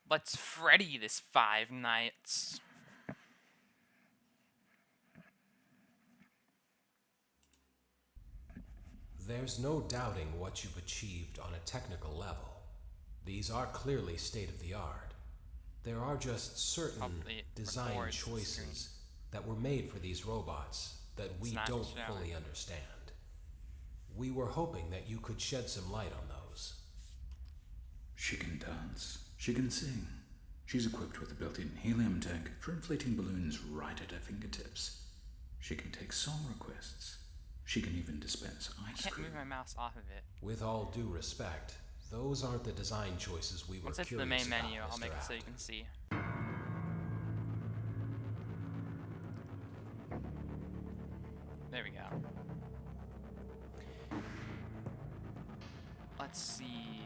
Let's Freddy this 5 nights. There's no doubting what you've achieved on a technical level. These are clearly state of the art. There are just certain It design records the screen. choices that were made for these robots that It's we not don't showing. fully understand. We were hoping that you could shed some light on those. She can dance. She can sing. She's equipped with a built-in helium tank for inflating balloons right at her fingertips. She can take song requests. She can even dispense I ice can't cream. move my mouse off of it. With all due respect, those aren't the design choices we were Once it's curious the main about, menu, I'll Mr. make it so you Apton. can see. There we go. Let's see.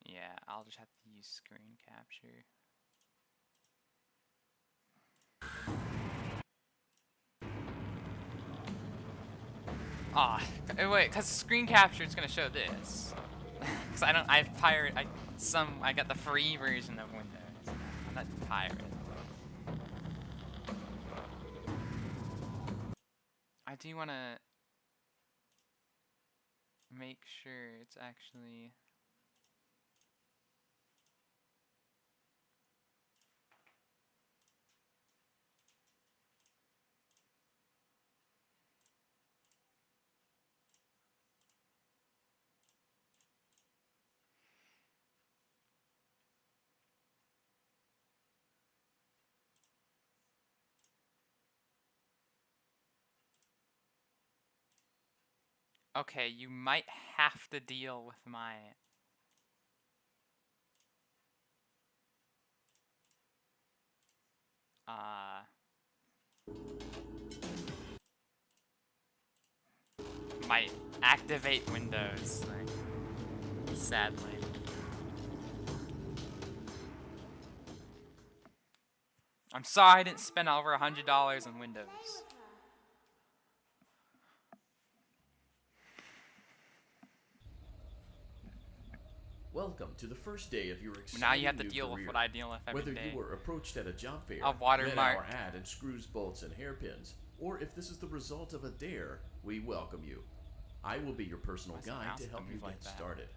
Yeah, I'll just have to use screen capture. Ah, wait, because screen capture is gonna show this. Because I got the free version of Windows. I'm not pirate. I do want to make sure it's actually. Okay, you might have to deal with my my activate Windows thing. Sadly. I'm sorry I didn't spend over $100 on Windows. Welcome to the first day of your exciting Now you have to new deal career. with what I deal with every Whether day. you were approached at a job fair, A watermark. read our ad and screws, bolts, and hairpins, or if this is the result of a dare, we welcome you. I will be your personal Why's the guide mouse to help gonna you move like get that? started.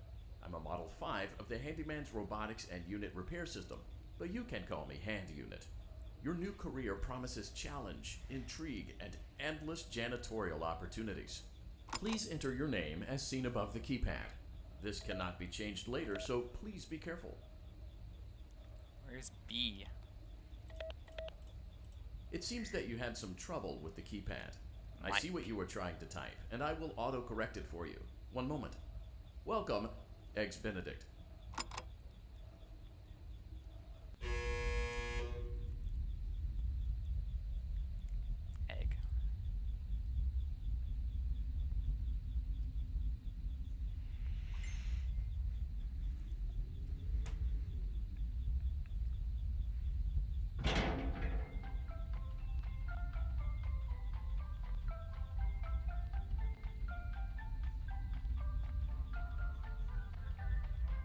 I'm a Model 5 of the Handyman's Robotics and Unit Repair System, but you can call me Hand Unit. Your new career promises challenge, intrigue, and endless janitorial opportunities. Please enter your name as seen above the keypad. This cannot be changed later, so please be careful. Where's B? It seems that you had some trouble with the keypad. I Mike. see what you were trying to type, and I will auto-correct it for you. One moment. Welcome, Eggs Benedict. Egg.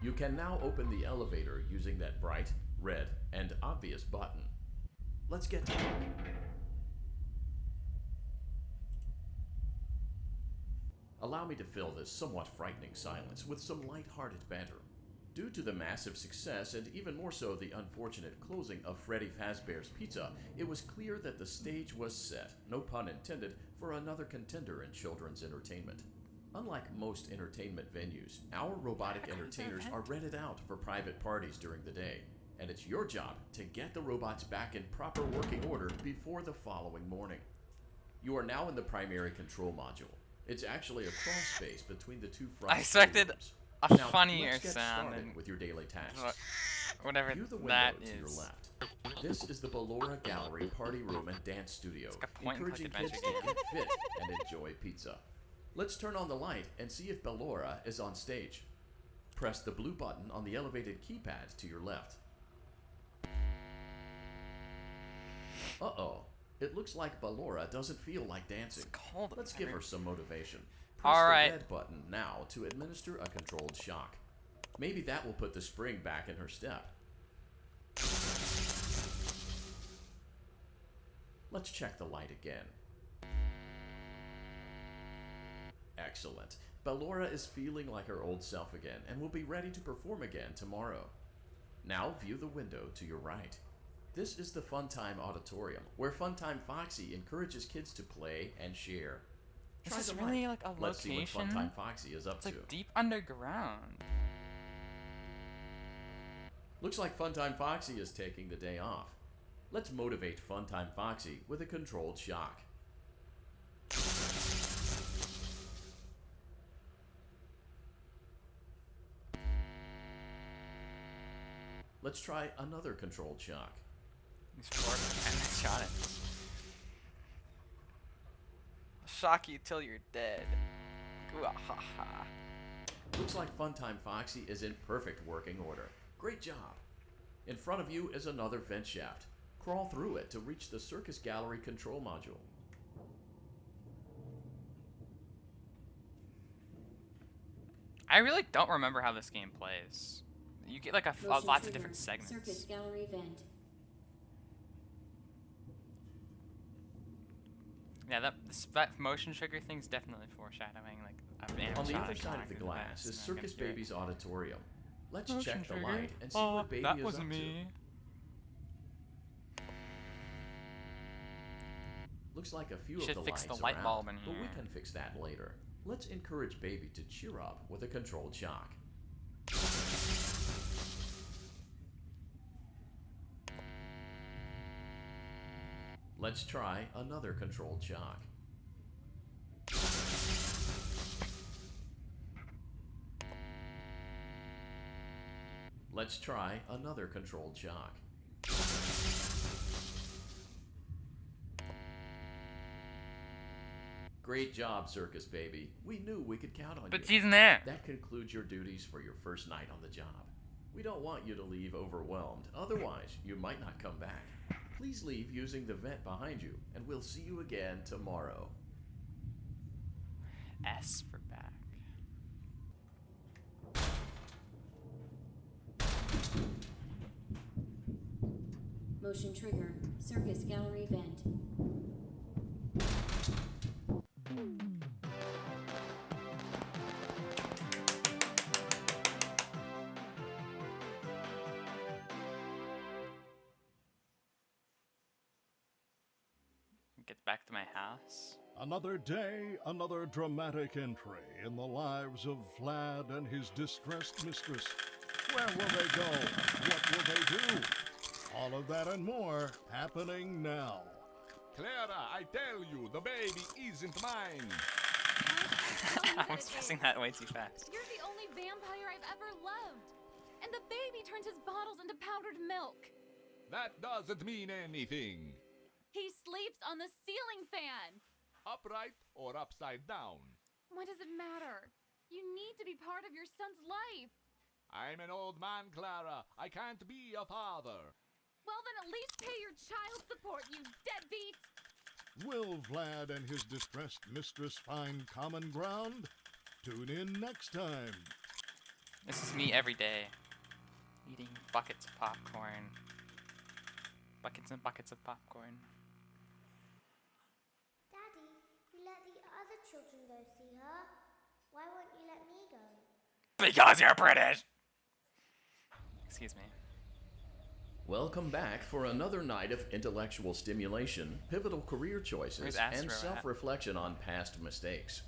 You can now open the elevator using that bright, red, and obvious button. Let's get to work. Allow me to fill this somewhat frightening silence with some light-hearted banter. Due to the massive success, and even more so the unfortunate closing of Freddy Fazbear's Pizza, it was clear that the stage was set, no pun intended, for another contender in children's entertainment. Unlike most entertainment venues, our robotic entertainers are rented out for private parties during the day, and it's your job to get the robots back in proper working order before the following morning. You are now in the primary control module. It's actually a crawl space between the two front I expected rooms. a Now, funnier let's get sound started than with your daily tasks. whatever View the window that to your is. left. This is the Ballora Gallery party room and dance studio, like a point-and-click encouraging kids adventure to get fit and enjoy pizza. Let's turn on the light and see if Ballora is on stage. Press the blue button on the elevated keypad to your left. Uh-oh. It looks like Ballora doesn't feel like dancing. It's cold. Let's give her some motivation. Press the Alright. red button now to administer a controlled shock. Maybe that will put the spring back in her step. Let's check the light again. Excellent. Ballora is feeling like her old self again and will be ready to perform again tomorrow. Now view the window to your right. This is the Funtime Auditorium, where Funtime Foxy encourages kids to play and share. Is Try this the really light. like a Let's see what location? Funtime Foxy is up It's to. like deep underground. Looks like Funtime Foxy is taking the day off. Let's motivate Funtime Foxy with a controlled shock. Let's try another controlled shock. These four animatronics. Shock you till you're dead. Ooh, ah, ha, ha. Looks like Funtime Foxy is in perfect working order. Great job. In front of you is another vent shaft. Crawl through it to reach the circus gallery control module. I really don't remember how this game plays. You get like Motion lots of trigger. different segments. Circus gallery vent. Yeah, that motion trigger thing's definitely foreshadowing like an animatronic. On the other side of the going glass next, is and I'm Circus gonna do it. Baby's auditorium. Let's Motion check the trigger. light and see Oh, what Baby that is wasn't up me. to. Looks like a few Should of the fix lights the light are out, bulb in but we here. can fix that later. Let's encourage Baby to cheer up with a controlled shock. Let's try another controlled shock. Let's try another controlled shock. Great job, Circus Baby. We knew we could count on But you. she's there. That concludes your duties for your first night on the job. We don't want you to leave overwhelmed, otherwise you might not come back. Please leave using the vent behind you, and we'll see you again tomorrow. S for back. Motion trigger. Circus gallery vent. Get back to my house. Another day, another dramatic entry in the lives of Vlad and his distressed mistress. Where will they go? What will they do? All of that and more happening now. Clara, I tell you, the baby isn't mine. I was pressing that way too fast. You're the only vampire I've ever loved. And the baby turns his bottles into powdered milk. That doesn't mean anything. He sleeps on the ceiling fan. Upright or upside down. What does it matter? You need to be part of your son's life. I'm an old man, Clara. I can't be a father. Well, then at least pay your child support, you deadbeat. Will Vlad and his distressed mistress find common ground? Tune in next time. This is me every day. Eating buckets of popcorn. Buckets and buckets of popcorn. Daddy, you let the other children go see her. Why won't you let me go? Because you're British! Excuse me. Welcome back for another night of intellectual stimulation, pivotal career choices, Where's and Astro at? self-reflection on past mistakes.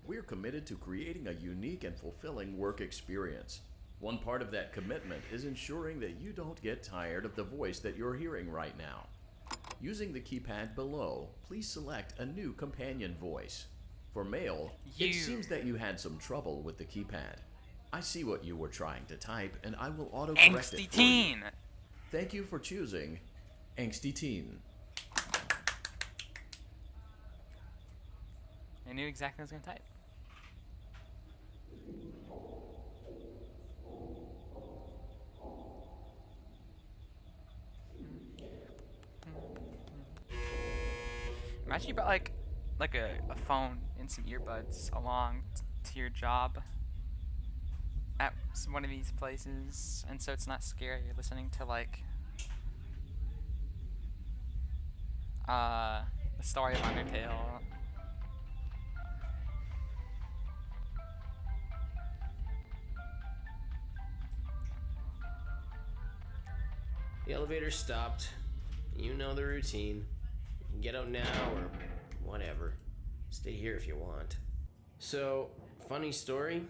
We're committed to creating a unique and fulfilling work experience. One part of that commitment is ensuring that you don't get tired of the voice that you're hearing right now. Using the keypad below, please select a new companion voice. For male, You. it seems that you had some trouble with the keypad. I see what you were trying to type, and I will autocorrect it Angsty for you. teen! Thank you for choosing Angsty Teen. I knew exactly what I was gonna type. Imagine you brought like like a phone and some earbuds along to your job at one of these places, and so it's not scary listening to like the story of Undertale. The elevator stopped. You know the routine. You can get out now or whatever. Stay here if you want. So, funny story.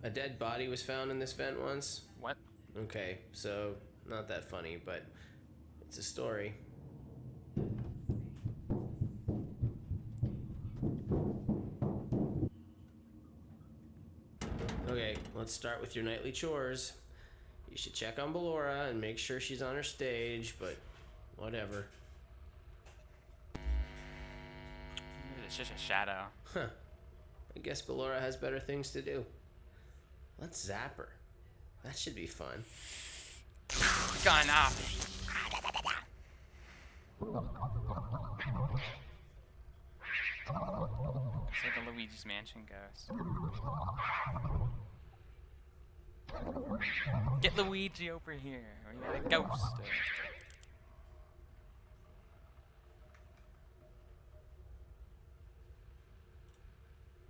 A dead body was found in this vent once. What? Okay, so not that funny, but it's a story. Okay, let's start with your nightly chores. You should check on Ballora and make sure she's on her stage, but whatever. It's just a shadow. Huh. I guess Ballora has better things to do. Let's zap her. That should be fun. Gone off. It's like a Luigi's Mansion ghost. Get Luigi over here. We got a ghost.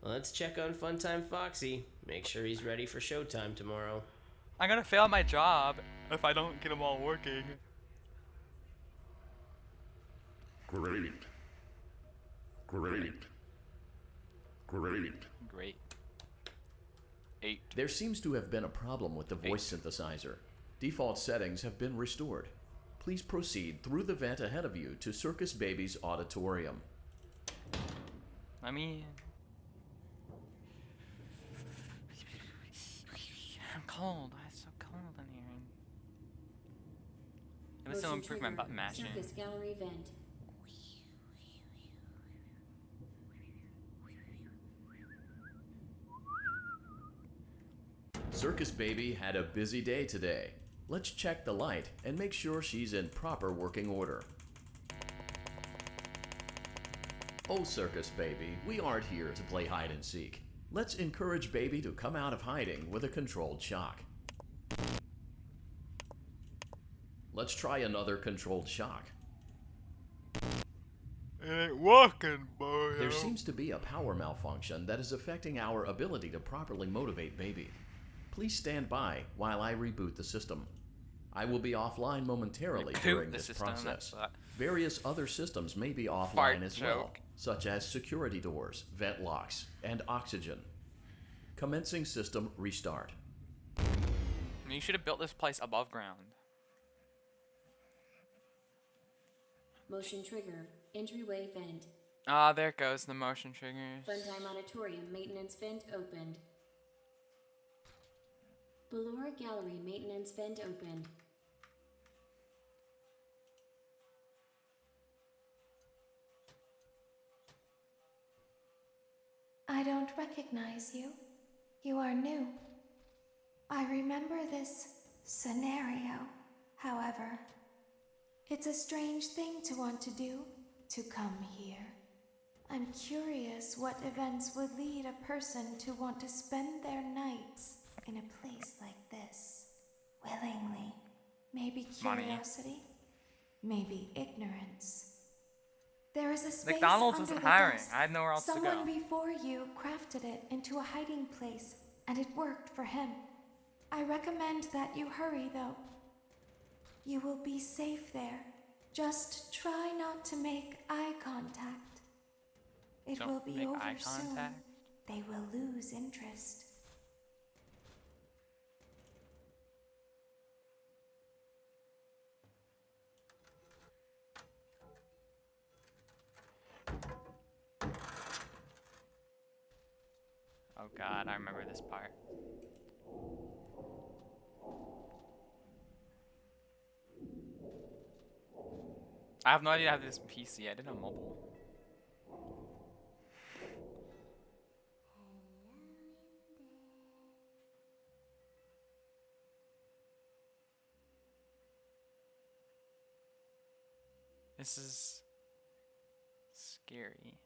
Let's check on Funtime Foxy. Make sure he's ready for showtime tomorrow. I'm gonna fail my job if I don't get them all working. Great. Great. Great. Great. 8. There seems to have been a problem with the voice synthesizer. Default settings have been restored. Please proceed through the vent ahead of you to Circus Baby's auditorium. Let me... I'm cold. It's so cold in here. Let's still improve my button mashing. Circus gallery vent. Circus Baby had a busy day today. Let's check the light and make sure she's in proper working order. Oh, Circus Baby, we aren't here to play hide and seek. Let's encourage Baby to come out of hiding with a controlled shock. Let's try another controlled shock. It ain't working, boy. There seems to be a power malfunction that is affecting our ability to properly motivate Baby. Please stand by while I reboot the system. I will be offline momentarily during this process. Various other systems may be offline as well, such as security doors, vent locks, and oxygen. Commencing system restart. You should have built this place above ground. Motion trigger. Entryway vent. Ah, there it goes, the motion triggers. Funtime auditorium maintenance vent opened. Ballora gallery maintenance vent opened. I don't recognize you. You are new. I remember this scenario, however. It's a strange thing to want to do, to come here. I'm curious what events would lead a person to want to spend their nights in a place like this. Willingly. Maybe curiosity, maybe ignorance. There is a space McDonald's under isn't the hiring. desk. I had nowhere else to go. Someone before you crafted it into a hiding place, and it worked for him. I recommend that you hurry, though. You will be safe there. Just try not to make eye contact. It will be over soon. They will lose interest. Oh god, I remember this part. I have no idea how to do this PC. I did on mobile. This is scary.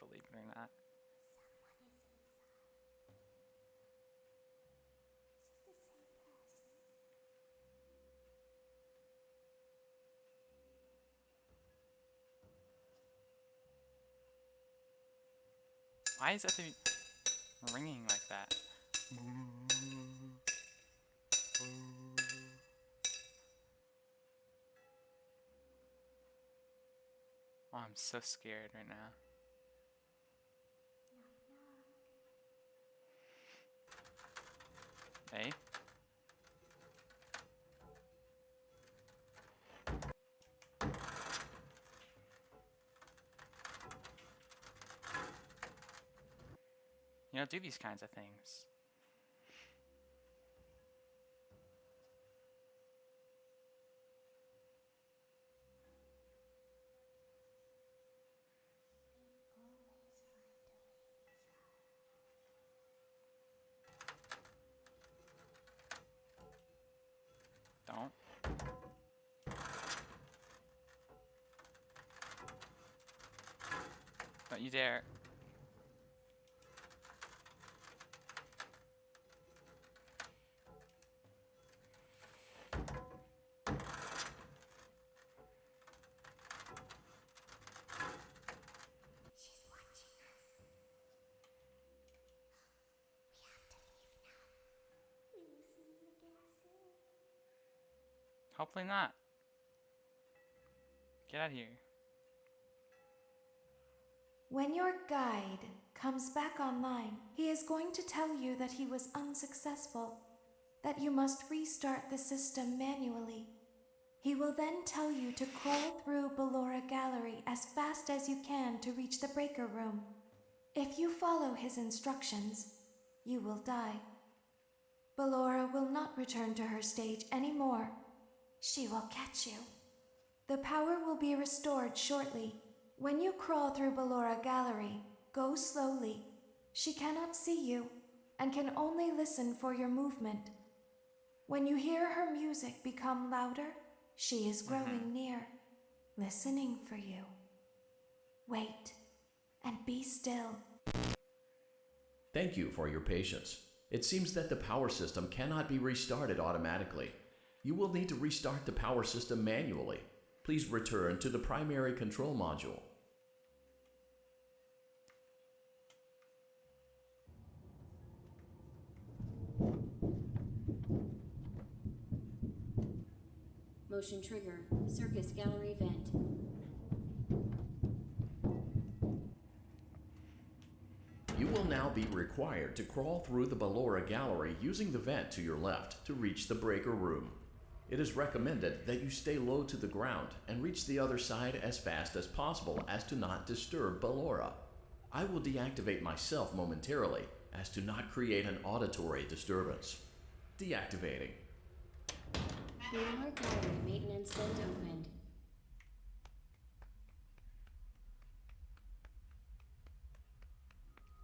believe it or not. Why is that thing ringing like that? Oh, I'm so scared right now. Hey? You don't do these kinds of things. Don't. Don't you dare. She's watching us. We have to leave now. We will see you again soon. Hopefully not. Get out of here. When your guide comes back online, he is going to tell you that he was unsuccessful, that you must restart the system manually. He will then tell you to crawl through Ballora Gallery as fast as you can to reach the breaker room. If you follow his instructions, you will die. Ballora will not return to her stage anymore. She will catch you. The power will be restored shortly. When you crawl through Ballora Gallery, go slowly. She cannot see you and can only listen for your movement. When you hear her music become louder, she is growing near, listening for you. Wait and be still. Thank you for your patience. It seems that the power system cannot be restarted automatically. You will need to restart the power system manually. Please return to the primary control module. Motion trigger. Circus gallery vent. You will now be required to crawl through the Ballora Gallery using the vent to your left to reach the breaker room. It is recommended that you stay low to the ground and reach the other side as fast as possible as to not disturb Ballora. I will deactivate myself momentarily as to not create an auditory disturbance. Deactivating. Ballora gallery maintenance vent opened.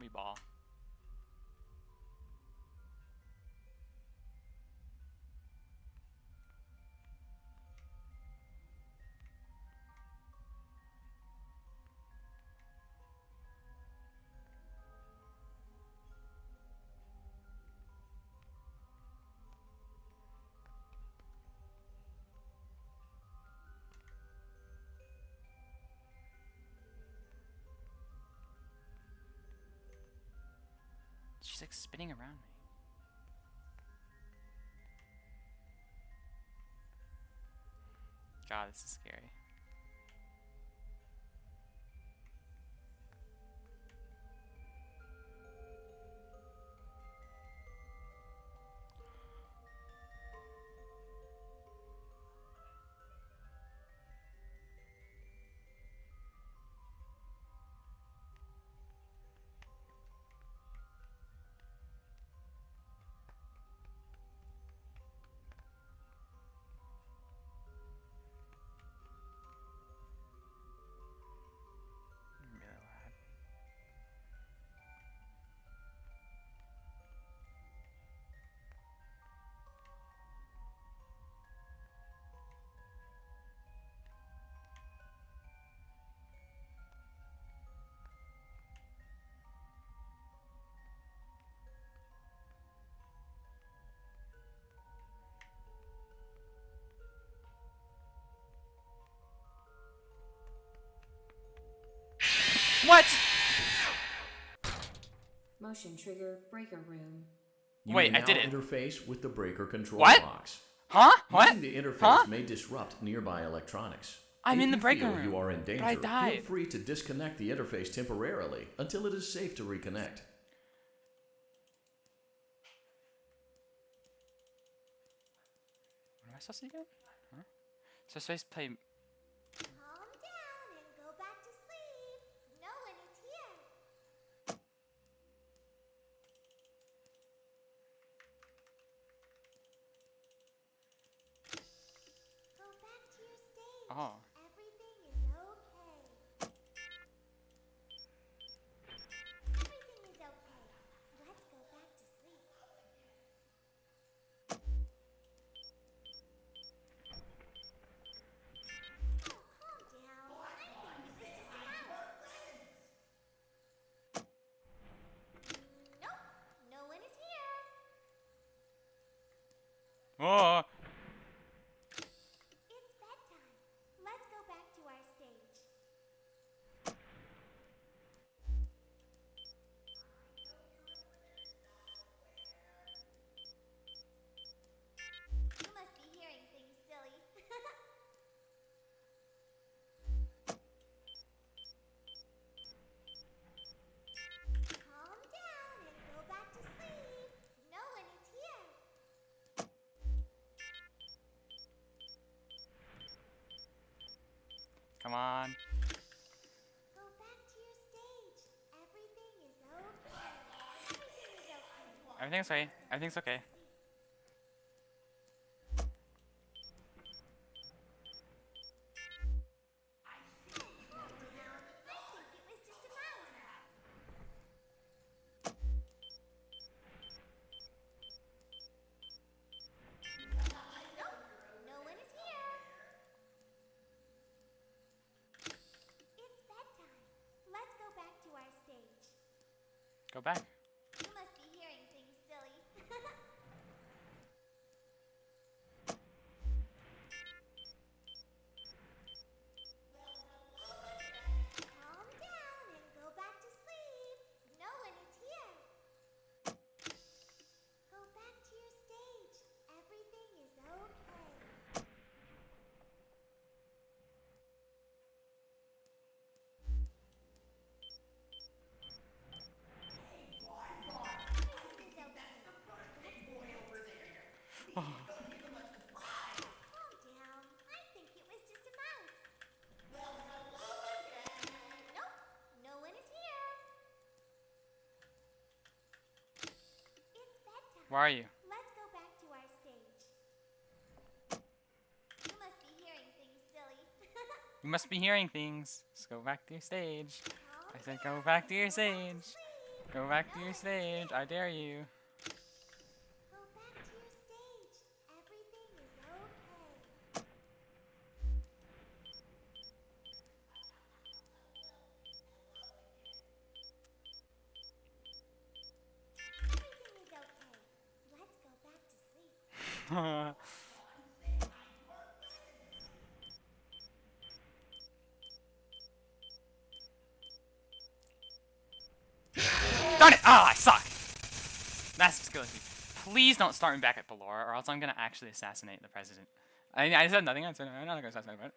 We ball. She's like spinning around me. God, this is scary. What? Motion trigger breaker room. You Wait, may I did now it. interface with the breaker control What? box. Huh? What? Using the interface Huh? may disrupt nearby electronics. I'm If in the you breaker feel room, you are in danger, but I feel died. free to disconnect the interface temporarily until it is safe to reconnect. What am I supposed to do? Huh? So supposed to play. Calm down and go back to sleep. No one is here. Go back to your stage. Oh. Everything is okay. Everything is okay. Let's go back to sleep. Oh, calm down. I think it was just a mouse. Nope, no one is here. Oh. It's bedtime. Let's go back to our stage. You must be hearing things, silly. Calm down and go back to sleep. No one is here. Come on. Go back to your stage. Everything is okay. Everything is okay. Everything's okay. Everything's okay. I think it was just a mouse. Nope, no one is here. It's bedtime. Let's go back to our stage. Go back. You must be hearing things, silly. Calm down and go back to sleep. No one is here. Go back to your stage. Everything is okay. Everything is okay. Let's go over there. Calm down. I think it was just a mouse. Nope, no one is here. It's bedtime. Where are you? Let's go back to our stage. You must be hearing things, silly. You must be hearing things. Just go back to your stage. I said go back to your stage. Go back to your stage. I dare you. Go back to your stage. Everything is okay. Everything is okay. Let's go back to sleep. Darn it! Ah, I suck! Massive skeleton. Please don't start me back at Ballora, or else I'm gonna actually assassinate the president. I said nothing. I said I'm not gonna assassinate him.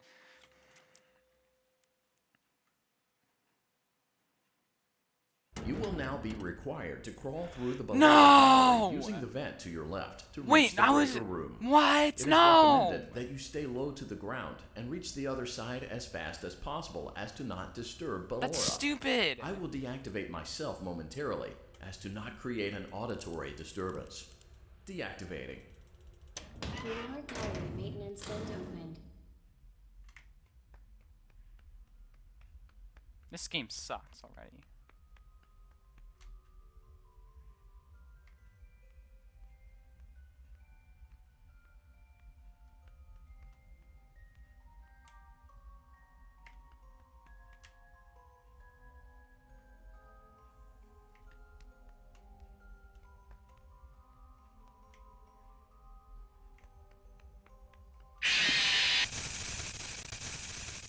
You will now be required to crawl through the No! gallery using the vent to your left to reach Wait, the I was. breaker room. What? It is No! recommended that you stay low to the ground and reach the other side as fast as possible as to not disturb Ballora. That's stupid. I will deactivate myself momentarily as to not create an auditory disturbance. Deactivating. Lunar gallery maintenance vent opened. This game sucks already.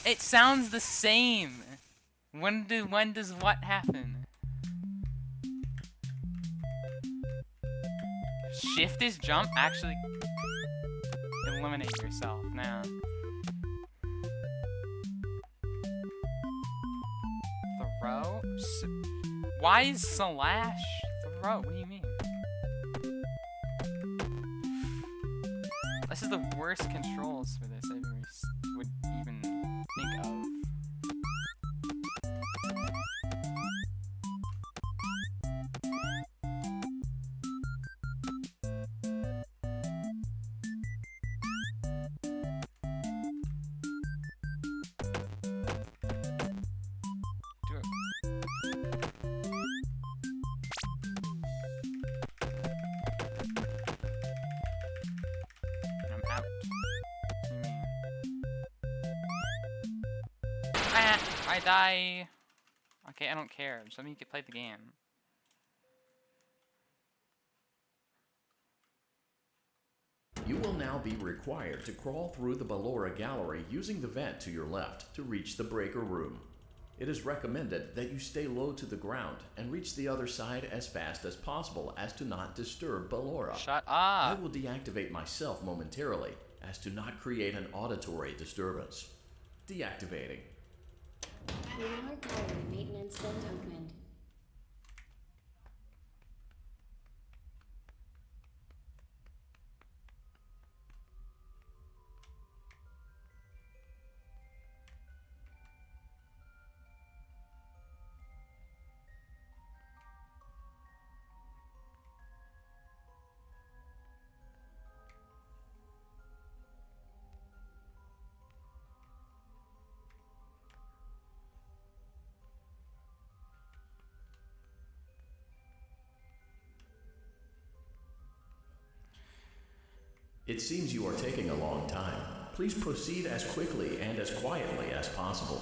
It sounds the same. When does what happen? Shift is jump? Actually, eliminate yourself now. Throw? Why is slash throw? What do you mean? This is the worst controls for this I ever would even think of. I die. Okay, I don't care. Just let me play the game. You will now be required to crawl through the Ballora Gallery using the vent to your left to reach the breaker room. It is recommended that you stay low to the ground and reach the other side as fast as possible as to not disturb Ballora. Shut up! I will deactivate myself momentarily as to not create an auditory disturbance. Deactivating. Ballora Gallery maintenance vent opened. It seems you are taking a long time. Please proceed as quickly and as quietly as possible.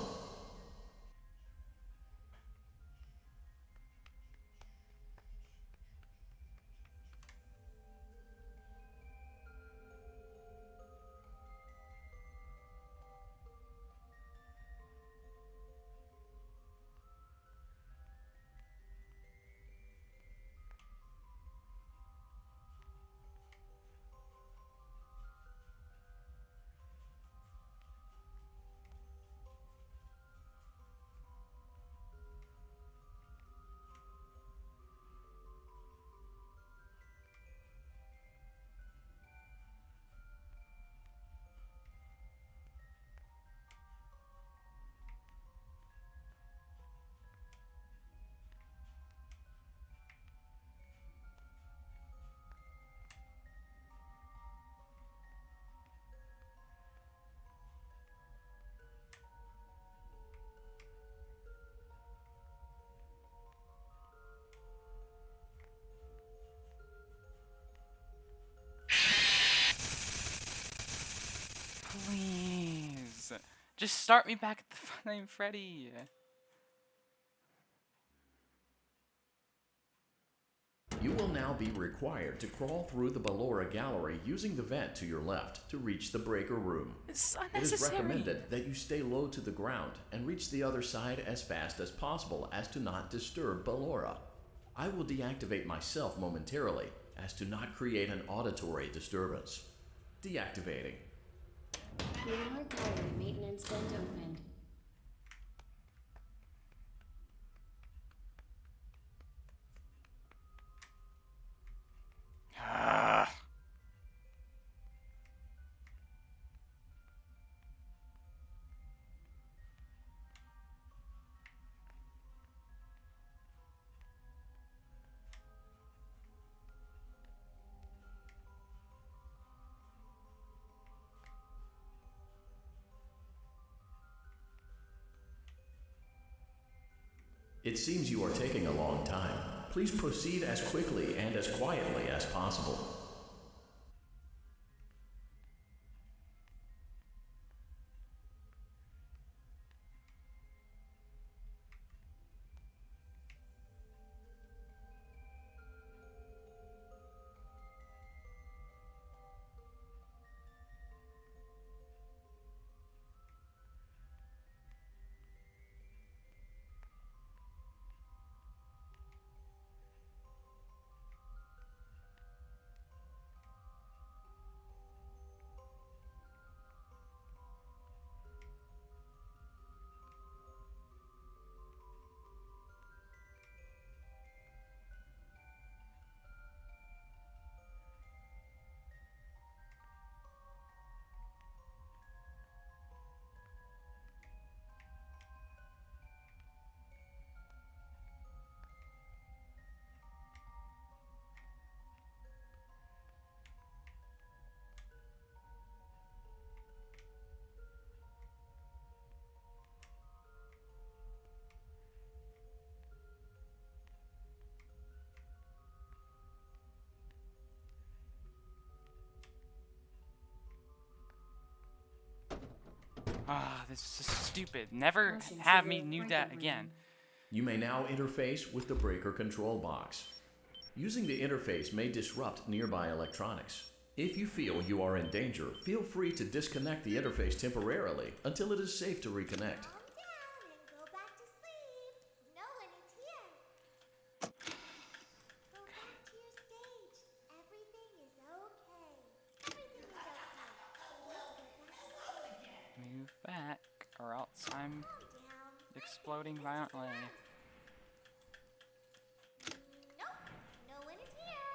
Please, just start me back at the fucking Freddy. You will now be required to crawl through the Ballora Gallery using the vent to your left to reach the breaker room. It's It unnecessary. is recommended that you stay low to the ground and reach the other side as fast as possible as to not disturb Ballora. I will deactivate myself momentarily as to not create an auditory disturbance. Deactivating. Ballora Gallery maintenance vent opened. It seems you are taking a long time. Please proceed as quickly and as quietly as possible. Ah, this is just stupid. Never have me do that again. You may now interface with the breaker control box. Using the interface may disrupt nearby electronics. If you feel you are in danger, feel free to disconnect the interface temporarily until it is safe to reconnect. Calm down and go back to sleep. No one is here. Go back to your stage. Everything is okay. Everything is okay. Let's go back to sleep. Move back, or else I'm Calm down. exploding violently. Nope. No one is here.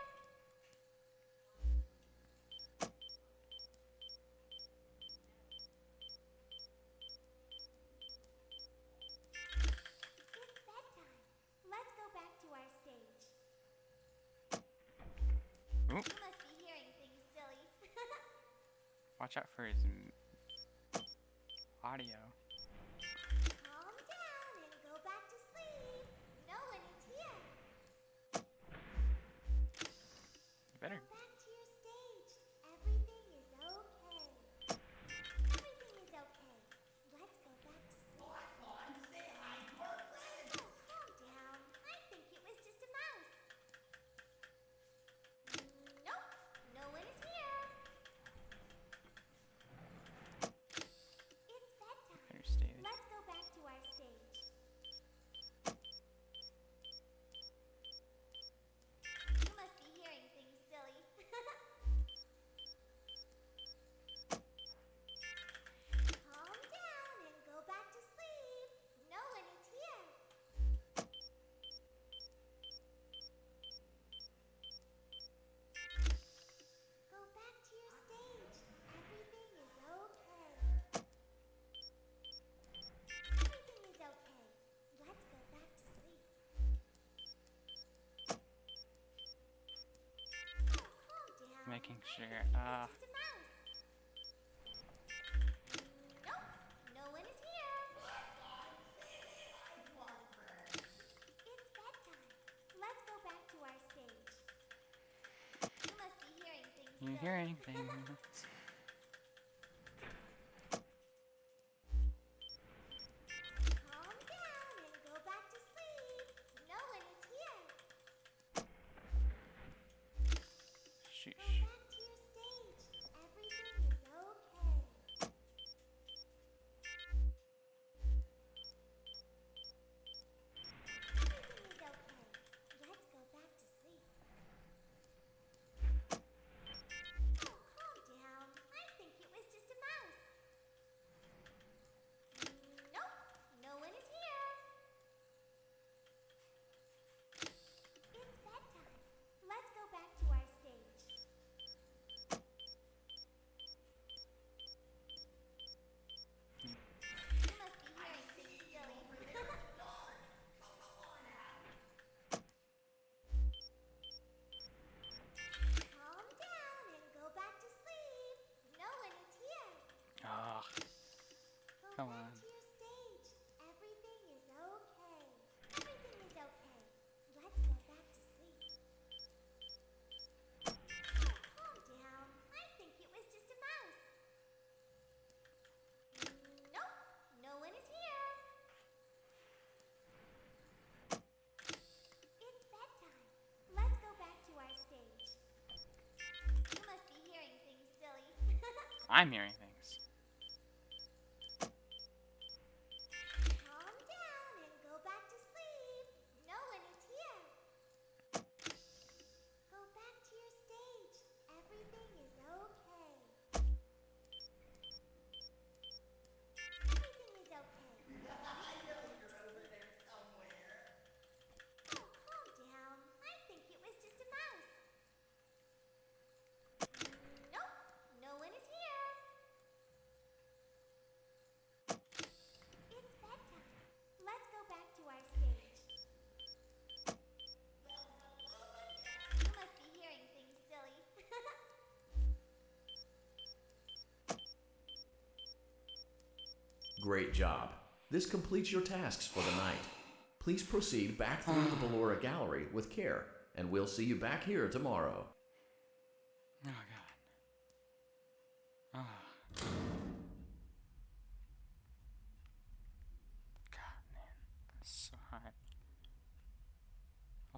It's bedtime. Let's go back to our stage. Oop. You must be hearing things, silly. Watch out for his audio. Calm down and go back to sleep. No one is here. You better. Go back to your stage. Everything is okay. Everything is okay. Let's go back to sleep. Oh, calm down. I think it was just a mouse. Nope. No one is here. It's bedtime. Better stay there. Let's go back to our stage. You must be hearing things, silly. Calm down and go back to sleep. No one is here. Go back to your stage. Everything is okay. Everything is okay. Let's go back to sleep. Oh, calm down. Making sure. It's just a mouse. Nope, no one is here. It's bedtime. Let's go back to our stage. You must be hearing things. You're silly. hearing things. Calm down and go back to sleep. No one is here. Sheesh. Go back to your stage. Everything is okay. Everything is okay. Let's go back to sleep. Oh, calm down. I think it was just a mouse. Nope, no one is here. It's bedtime. Let's go back to our stage. You must be hearing things, silly. Calm down and go back to sleep. No one is here. Ah, Go Come back on. to your stage. Everything is okay. Everything is okay. Let's go back to sleep. Oh, calm down. I think it was just a mouse. Nope, no one is here. It's bedtime. Let's go back to our stage. You must be hearing things, silly. I'm hearing things. Calm down and go back to sleep. No one is here. Go back to your stage. Everything is okay. Everything is okay. Oh, calm down. I think it was just a mouse. Nope, no one is here. It's bedtime. Let's go back to our stage. You must be hearing things, silly. Great job. This completes your tasks for the night. Please proceed back through the Ballora Gallery with care, and we'll see you back here tomorrow. Oh god. Ah.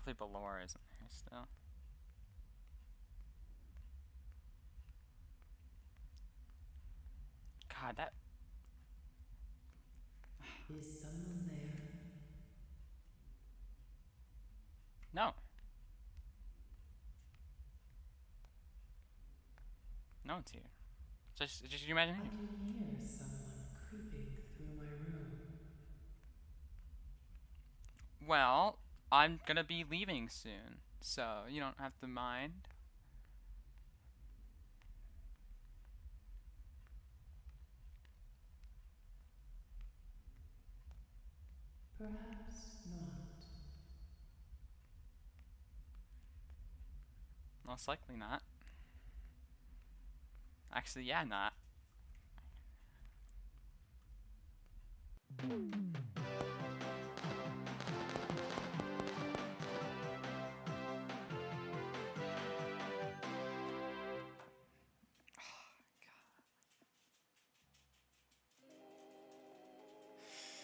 Hopefully Ballora isn't there still. God, that... Is someone there? No. No one's here. Just your I imagination. can hear someone creeping through my room. Well, I'm gonna be leaving soon, so you don't have to mind. Perhaps not. Most likely not. Actually, yeah, not.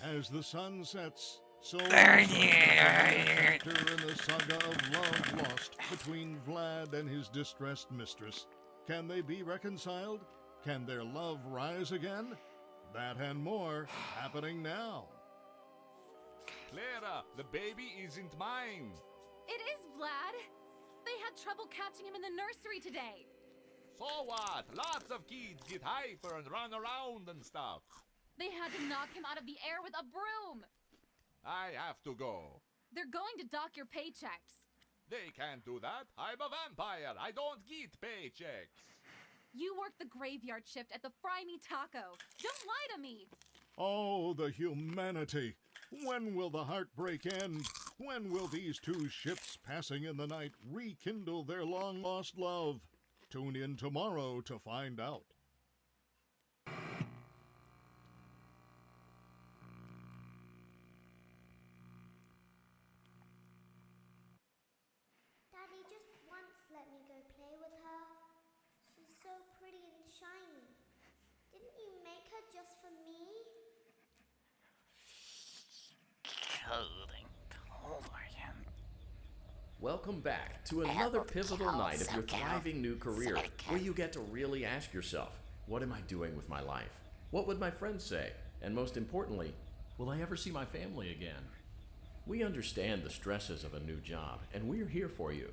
As the sun sets, so chapter in the saga of love lost between Vlad and his distressed mistress. Can they be reconciled? Can their love rise again? That and more happening now. Clara, the baby isn't mine. It is Vlad. They had trouble catching him in the nursery today. So what? Lots of kids get hyper and run around and stuff. They had to knock him out of the air with a broom. I have to go. They're going to dock your paychecks. They can't do that. I'm a vampire. I don't get paychecks. You work the graveyard shift at the Fry Me Taco. Don't lie to me. Oh, the humanity! When will the heartbreak end? When will these two ships passing in the night rekindle their long-lost love? Tune in tomorrow to find out. Daddy just once let me go play with her. She's so pretty and shiny. Didn't you make her just for me? Cold again. Welcome back to another pivotal night of your thriving new career, where you get to really ask yourself, what am I doing with my life? What would my friends say? And most importantly, will I ever see my family again? We understand the stresses of a new job, and we're here for you.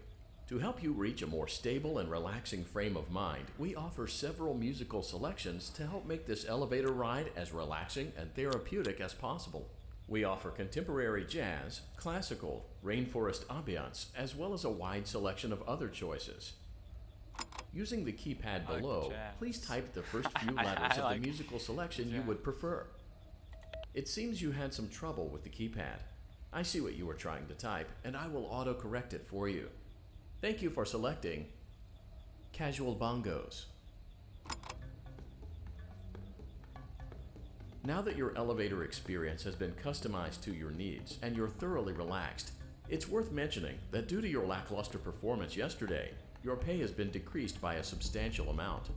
To help you reach a more stable and relaxing frame of mind, we offer several musical selections to help make this elevator ride as relaxing and therapeutic as possible. We offer contemporary jazz, classical, rainforest ambiance, as well as a wide selection of other choices. Using the keypad below, please type the first few letters of the musical selection you would prefer. It seems you had some trouble with the keypad. I see what you were trying to type, and I will auto-correct it for you. Thank you for selecting Casual Bongos. Now that your elevator experience has been customized to your needs and you're thoroughly relaxed, it's worth mentioning that due to your lackluster performance yesterday, your pay has been decreased by a substantial amount.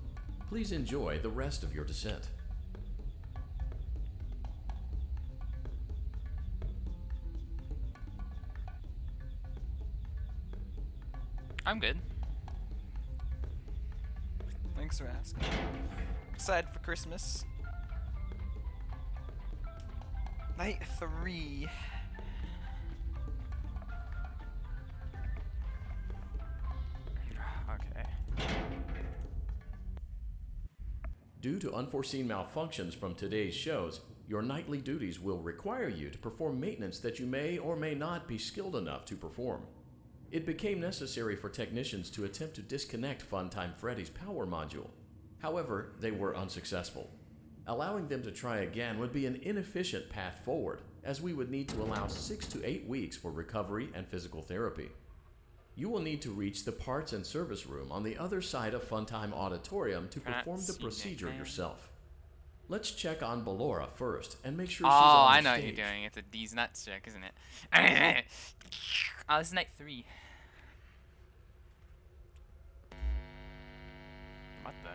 Please enjoy the rest of your descent. I'm good. Thanks for asking. Excited for Christmas. Night 3. Okay. Due to unforeseen malfunctions from today's shows, your nightly duties will require you to perform maintenance that you may or may not be skilled enough to perform. It became necessary for technicians to attempt to disconnect Funtime Freddy's power module. However, they were unsuccessful. Allowing them to try again would be an inefficient path forward, as we would need to allow 6 to 8 weeks for recovery and physical therapy. You will need to reach the parts and service room on the other side of Funtime Auditorium to perform the procedure yourself. Let's check on Ballora first and make sure she's on the Oh, I know stage. what you're doing. It's a D's nuts check, isn't it? Oh, this is night 3. What the?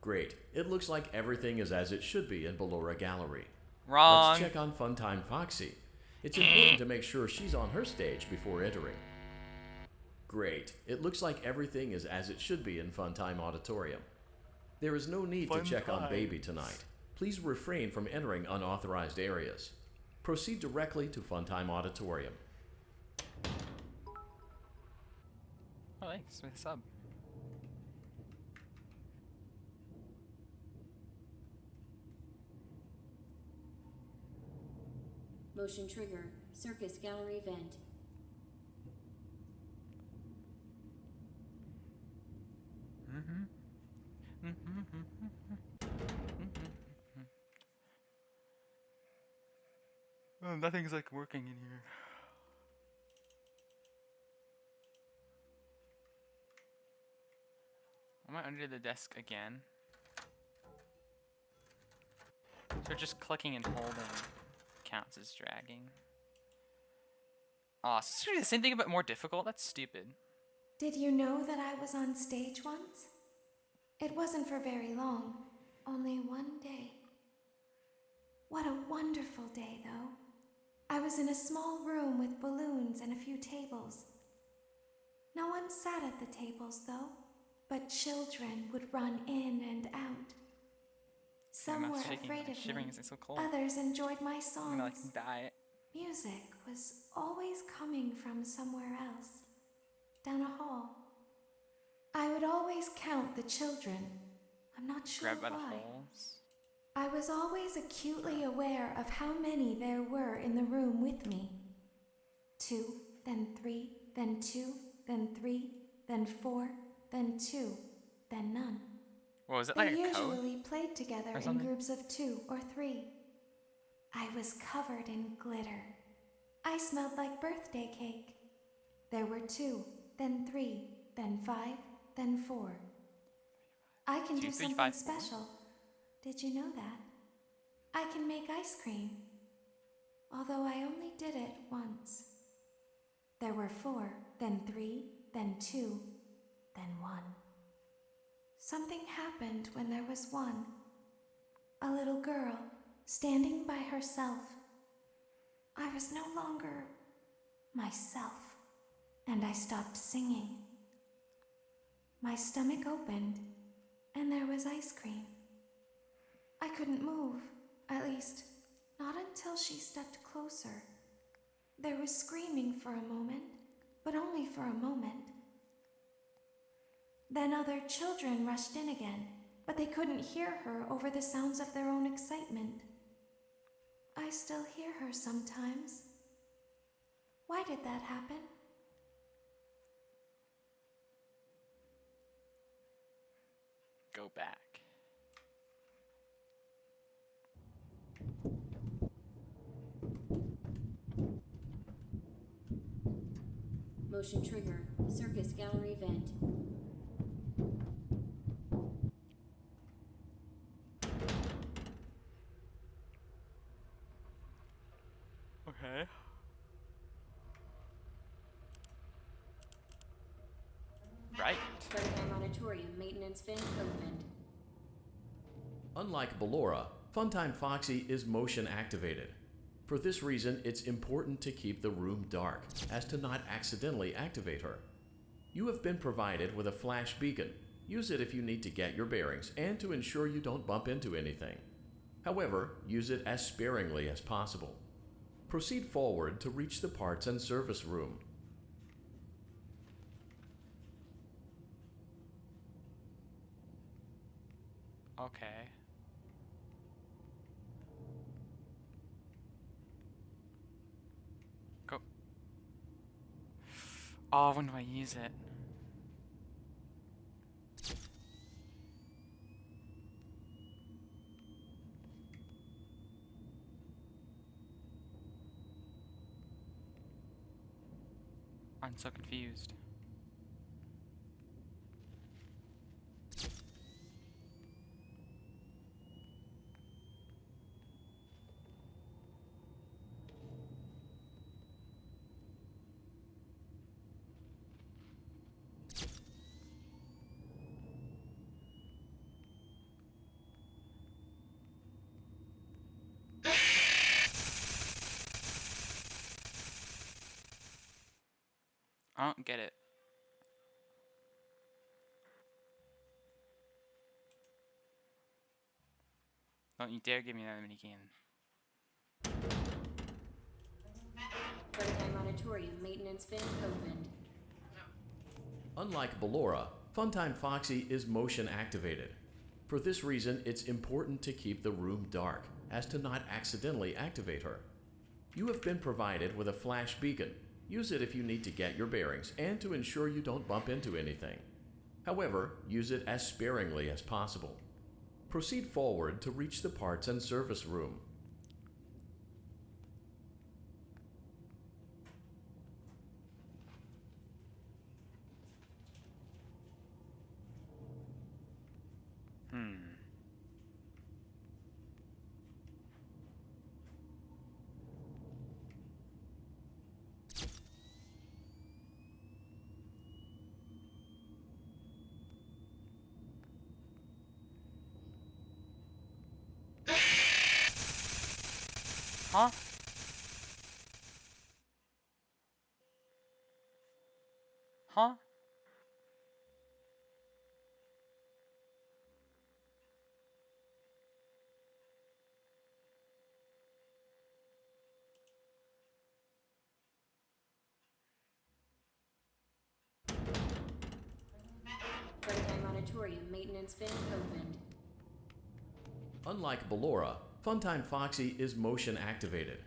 Great. It looks like everything is as it should be in Ballora Gallery. Wrong. Let's check on Funtime Foxy. It's important to make sure she's on her stage before entering. Great. It looks like everything is as it should be in Funtime Auditorium. There is no need to check on Baby tonight. Please refrain from entering unauthorized areas. Proceed directly to Funtime Auditorium. Oh, thanks for the sub. Motion trigger. Circus gallery vent. Oh, nothing's like working in here. Am I under the desk again? So just clicking and holding counts as dragging. Aw, so it's really the same thing but more difficult? That's stupid. Did you know that I was on stage once? It wasn't for very long, only one day. What a wonderful day, though. I was in a small room with balloons and a few tables. No one sat at the tables, though, but children would run in and out. Some were afraid of me, It's so cold. others enjoyed my songs. I'm gonna like die. Music was always coming from somewhere else, down a hall. I would always count the children. I'm not sure Grab by the why. holes. I was always acutely aware of how many there were in the room with me. 2, then 3, then 2, then 3, then 4, then 2, then none. What was it, They like a code? usually played together Or in something? groups of 2 or 3. I was covered in glitter. I smelled like birthday cake. There were 2, then 3, then 5, then 4. I can 2, do 3, something 5, 4? special. Did you know that? I can make ice cream. Although I only did it once. There were 4, then 3, then 2, then 1. Something happened when there was 1. A little girl standing by herself. I was no longer myself, and I stopped singing. My stomach opened, and there was ice cream. I couldn't move, at least, not until she stepped closer. There was screaming for a moment, but only for a moment. Then other children rushed in again, but they couldn't hear her over the sounds of their own excitement. I still hear her sometimes. Why did that happen? Go back. Motion trigger. Circus gallery vent. Okay. Right. Funtime auditorium maintenance vent opened. Unlike Ballora, Funtime Foxy is motion activated. For this reason, it's important to keep the room dark, as to not accidentally activate her. You have been provided with a flash beacon. Use it if you need to get your bearings and to ensure you don't bump into anything. However, use it as sparingly as possible. Proceed forward to reach the parts and service room. Okay. Go. Oh, when do I use it? I'm so confused. I don't get it. Don't you dare give me another minigame. Freddy Auditorium maintenance vent opened. Unlike Ballora, Funtime Foxy is motion activated. For this reason, it's important to keep the room dark, as to not accidentally activate her. You have been provided with a flash beacon. Use it if you need to get your bearings and to ensure you don't bump into anything. However, use it as sparingly as possible. Proceed forward to reach the parts and service room. Huh? Huh? Freddy Auditorium maintenance vent opened. Unlike Ballora, Funtime Foxy is motion activated.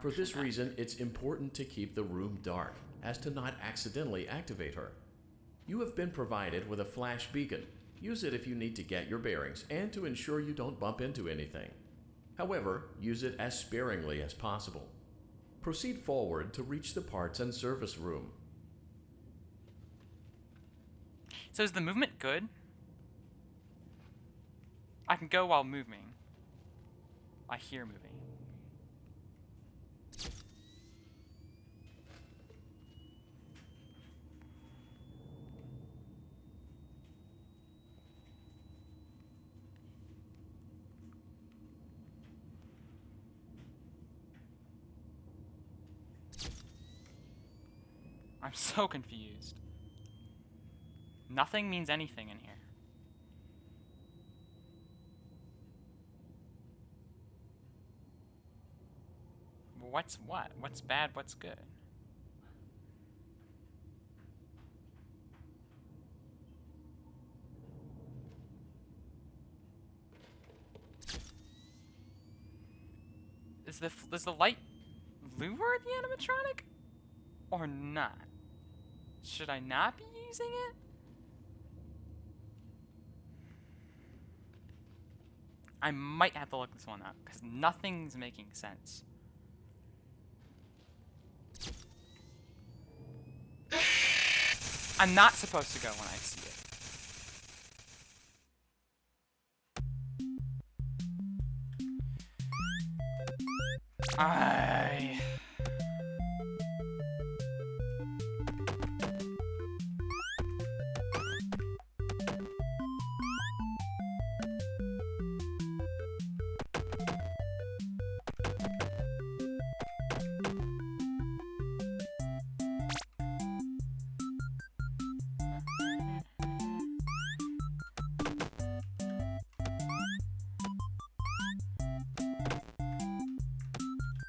For this reason, it's important to keep the room dark, as to not accidentally activate her. You have been provided with a flash beacon. Use it if you need to get your bearings and to ensure you don't bump into anything. However, use it as sparingly as possible. Proceed forward to reach the parts and service room. So is the movement good? I can go while moving. I hear moving. I'm so confused. Nothing means anything in here. What's what? What's bad? What's good? Does the light lure the animatronic? Or not? Should I not be using it? I might have to look this one up, because nothing's making sense. I'm not supposed to go when I see it.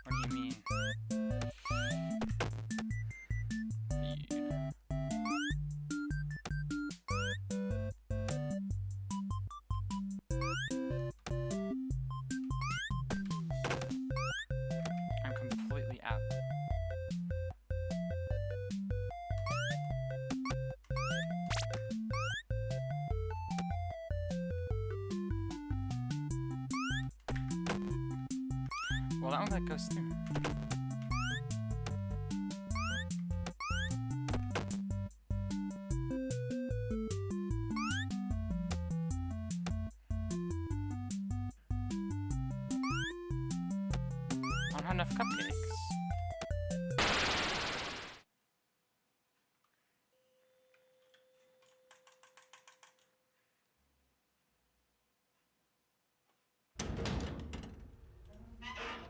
What do you mean? I'm completely out. Well, that one that goes through. I don't have enough cupcakes.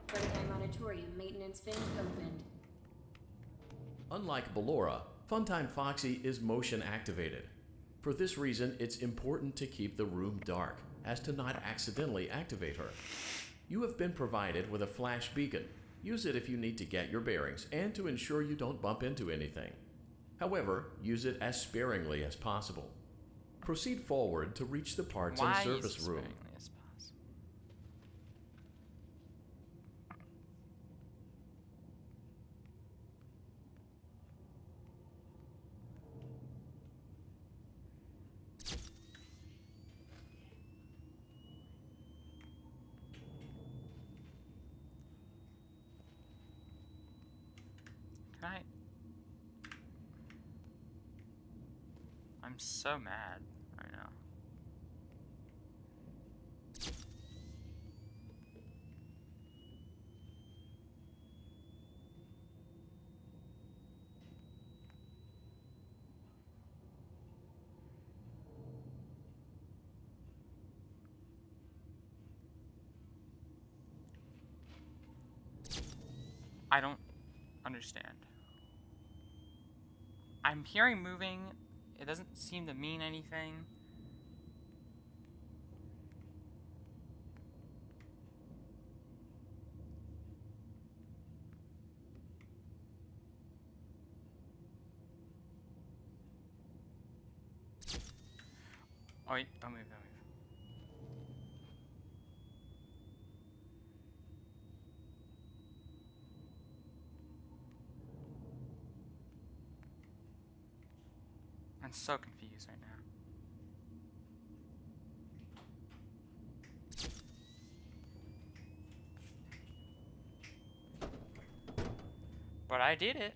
Freddy Auditorium maintenance vent opened. Unlike Ballora, Funtime Foxy is motion activated. For this reason, it's important to keep the room dark, as to not accidentally activate her. You have been provided with a flash beacon. Use it if you need to get your bearings and to ensure you don't bump into anything. However, use it as sparingly as possible. Proceed forward to reach the parts and service room. As possible? Right. I'm so mad right now. I don't understand. I'm hearing moving. It doesn't seem to mean anything. Oh wait, don't move, don't move. I'm so confused right now. But I did it.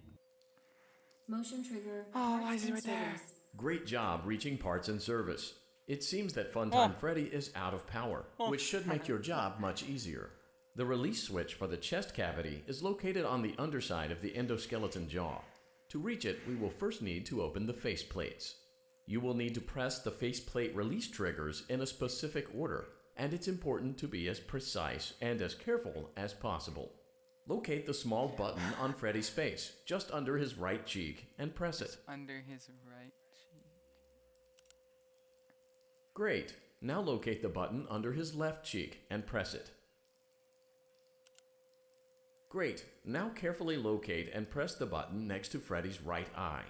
Motion trigger. Oh, why parts is he and right there? service. Great job reaching parts and service. It seems that Funtime Freddy is out of power, which should make your job much easier. The release switch for the chest cavity is located on the underside of the endoskeleton jaw. To reach it, we will first need to open the face plates. You will need to press the faceplate release triggers in a specific order, and it's important to be as precise and as careful as possible. Locate the small button on Freddy's face, just under his right cheek, and press it. Under his right cheek. Great. Now locate the button under his left cheek and press it. Great. Now carefully locate and press the button next to Freddy's right eye.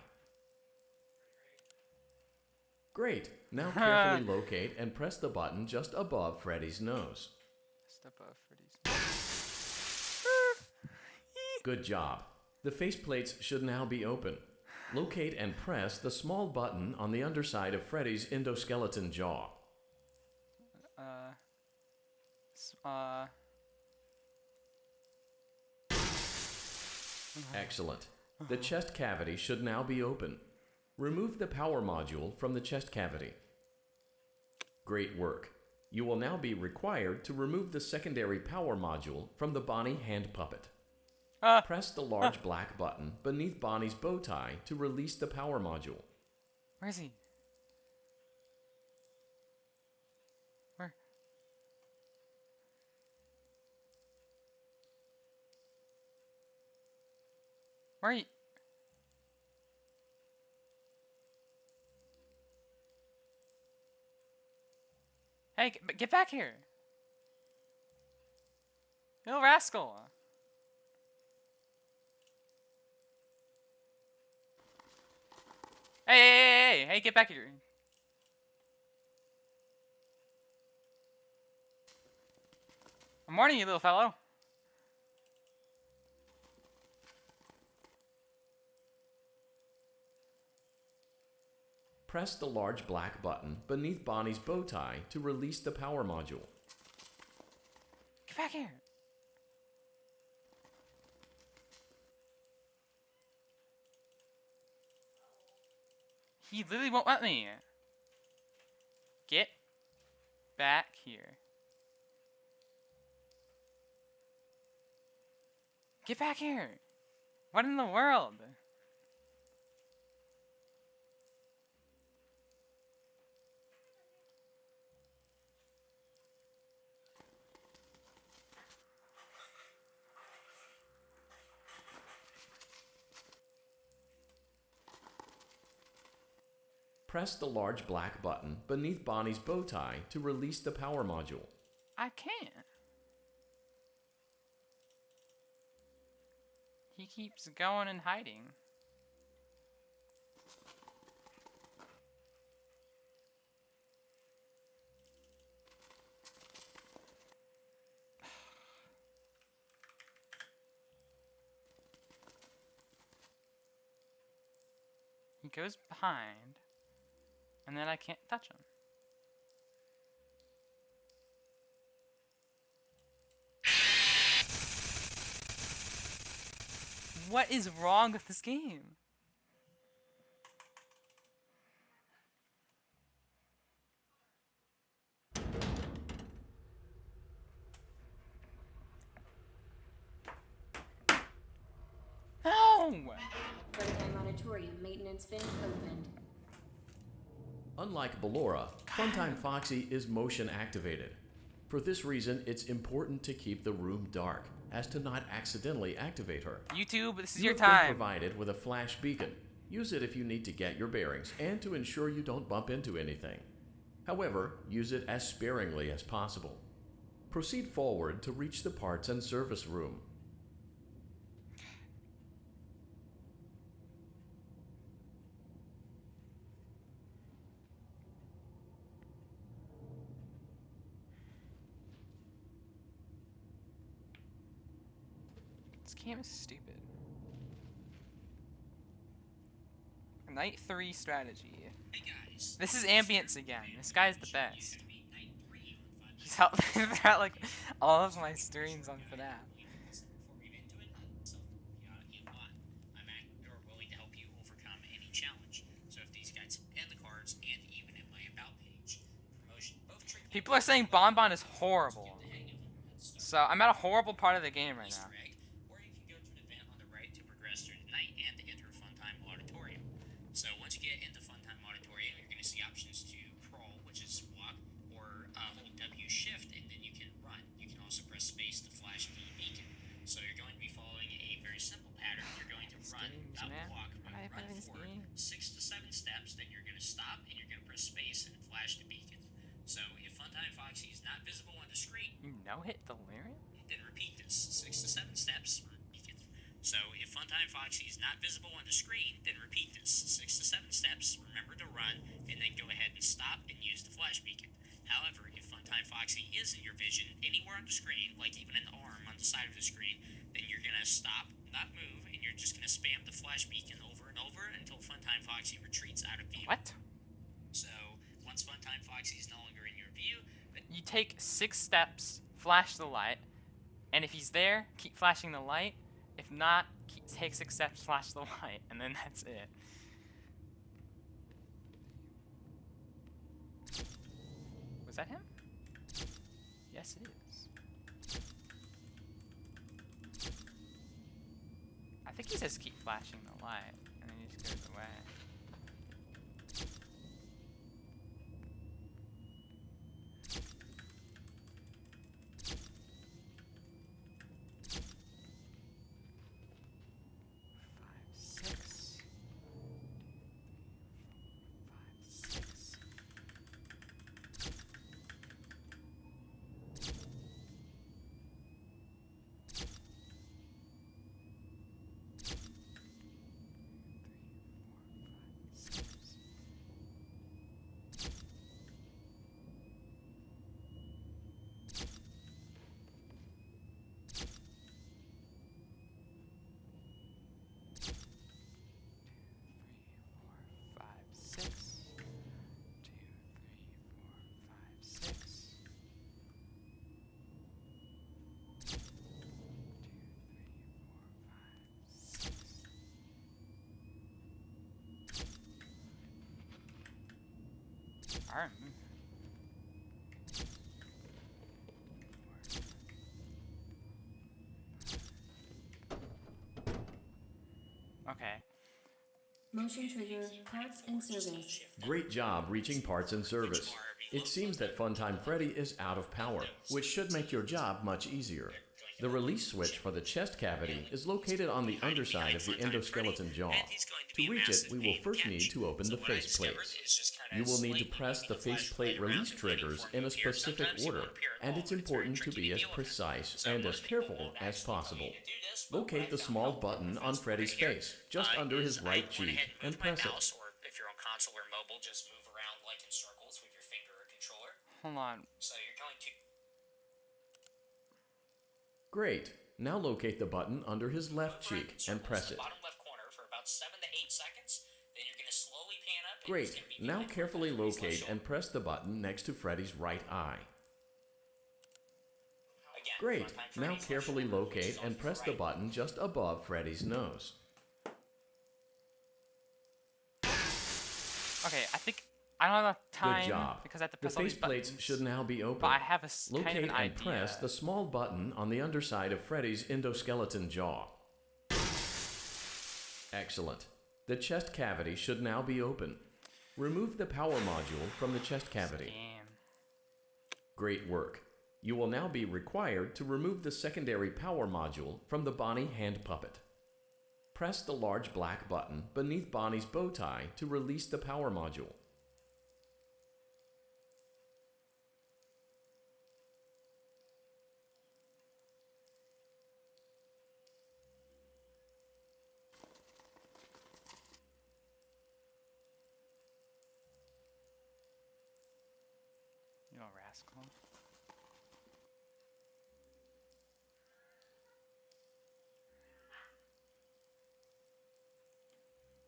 Great. Now carefully locate and press the button just above Freddy's nose. Just above Freddy's nose. Good job. The faceplates should now be open. Locate and press the small button on the underside of Freddy's endoskeleton jaw. Excellent. The chest cavity should now be open. Remove the power module from the chest cavity. Great work. You will now be required to remove the secondary power module from the Bonnie hand puppet. Press the large black button beneath Bonnie's bow tie to release the power module. Where is he? Where? Where are you? Hey, get back here! You little rascal! Hey, get back here! I'm warning you, little fellow. Press the large black button beneath Bonnie's bow tie to release the power module. Get back here! He literally won't let me. Get back here. Get back here! What in the world? press the large black button beneath Bonnie's bow tie to release the power module. I can't. He keeps going and hiding. He goes behind, and then I can't touch him. What is wrong with this game? No! Funtime Auditorium maintenance vent opened. Unlike Ballora, Funtime Foxy is motion activated. For this reason, it's important to keep the room dark, as to not accidentally activate her. YouTube, this is You your have been time. provided with a flash beacon. Use it if you need to get your bearings and to ensure you don't bump into anything. However, use it as sparingly as possible. Proceed forward to reach the parts and service room. This game is stupid. Night 3 strategy. Hey guys. This is ambience again. This guy's the best. He's helped throughout like all of my streams on FNAF. You're willing to help you overcome any challenge. So if these guys and the cards and even in my about page promotion both trick People are saying Bonbon is horrible. So I'm at a horrible part of the game right now. or you can go to an event on the right to progress through the night and enter Funtime Auditorium. So once you get into Funtime Auditorium, you're going to see options to crawl, which is walk, or hold W shift, and then you can run. You can also press space to flash the beacon. So you're going to be following a very simple pattern. You're going to run, walk, run forward 6 to 7 steps, then you're going to stop, and you're going to press space and flash the beacon. So if Funtime Foxy is not visible on the screen, You know hit delirium? then repeat this 6 to 7 steps. Beacon. So if Funtime Foxy is not visible on the screen, then repeat this 6 to 7 steps. Remember to run, and then go ahead and stop and use the flash beacon. However, if Funtime Foxy is in your vision anywhere on the screen, like even an arm on the side of the screen, then you're gonna stop, not move, and you're just gonna spam the flash beacon over and over until Funtime Foxy retreats out of view. What? So once Funtime Foxy is no longer in your view, You take 6 steps, flash the light, and if he's there, keep flashing the light. If not, take 6 steps, flash the light, and then that's it. Was that him? Yes, it is. I think he says keep flashing the light, and then he just goes away. Alright. Okay. Motion trigger, parts and service. Great job reaching parts and service. It seems that Funtime Freddy is out of power, which should make your job much easier. The release switch for the chest cavity is located on the underside of the endoskeleton jaw. To reach it, we will first need to open the faceplates. You will need to press the faceplate release triggers in a specific order, and it's important to be as precise and as careful as possible. Locate the small button on Freddy's face, just under his right cheek, and press it. Or if you're on console or mobile, just move around like in circles with your finger or controller. Hold on. So you're going to... Great. Now locate the button under his left cheek and press it. Bottom left corner for about 7 to 8 seconds. Then you're going to slowly pan up. Great. Now carefully locate and press the button next to Freddy's right eye. Great. Now carefully locate and press the button just above Freddy's nose. Okay, I think I don't have enough time. Good job. Because I have to The press all these faceplates buttons. should now be open. But I have a Locate kind of an and idea. press the small button on the underside of Freddy's endoskeleton jaw. Excellent. The chest cavity should now be open. Remove the power module from the chest cavity. Great work. You will now be required to remove the secondary power module from the Bonnie hand puppet. Press the large black button beneath Bonnie's bow tie to release the power module. You little rascal.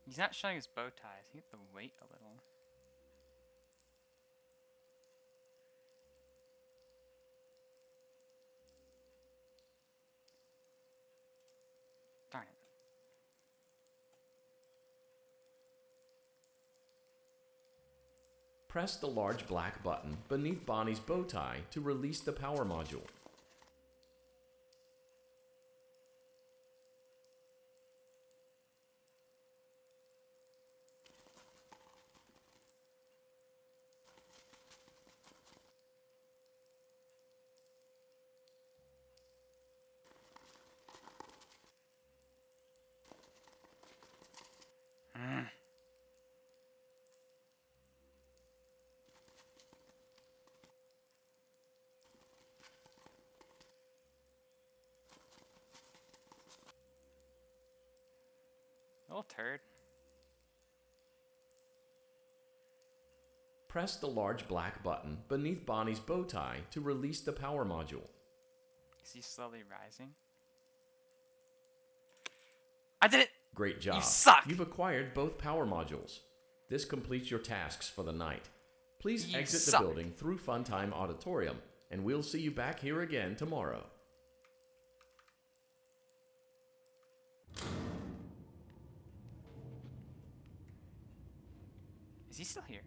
He's not showing his bow ties. He have to wait a little. Darn it. Press the large black button beneath Bonnie's bow tie to release the power module. Little turd. Press the large black button beneath Bonnie's bow tie to release the power module. Is he slowly rising? I did it! Great job. You suck! You've acquired both power modules. This completes your tasks for the night. Please You exit suck. the building through Funtime Auditorium, and we'll see you back here again tomorrow. Is he still here?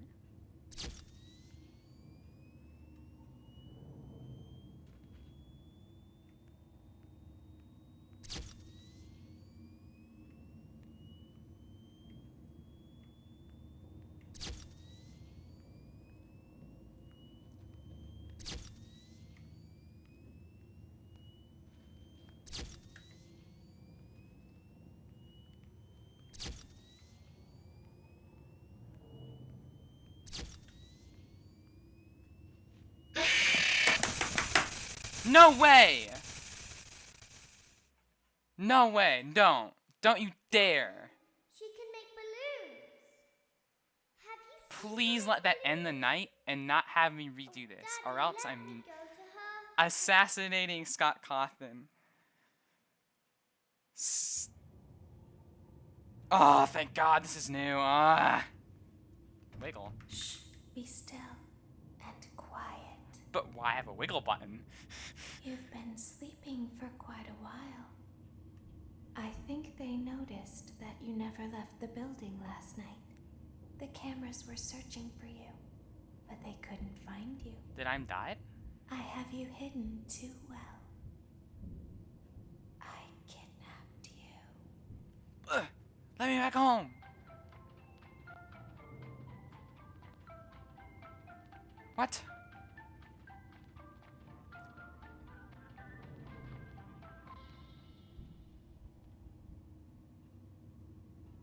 No way! No way, don't. Don't you dare. She can make balloons. Have you Please let that end the night and not have me redo this, or else I'm go to her? assassinating Scott Cawthon. Oh, thank God this is new. Wiggle. Shh, be still and quiet. But why have a wiggle button? You've been sleeping for quite a while. I think they noticed that you never left the building last night. The cameras were searching for you, but they couldn't find you. Did I die? I have you hidden too well. I kidnapped you. Let me back home. What?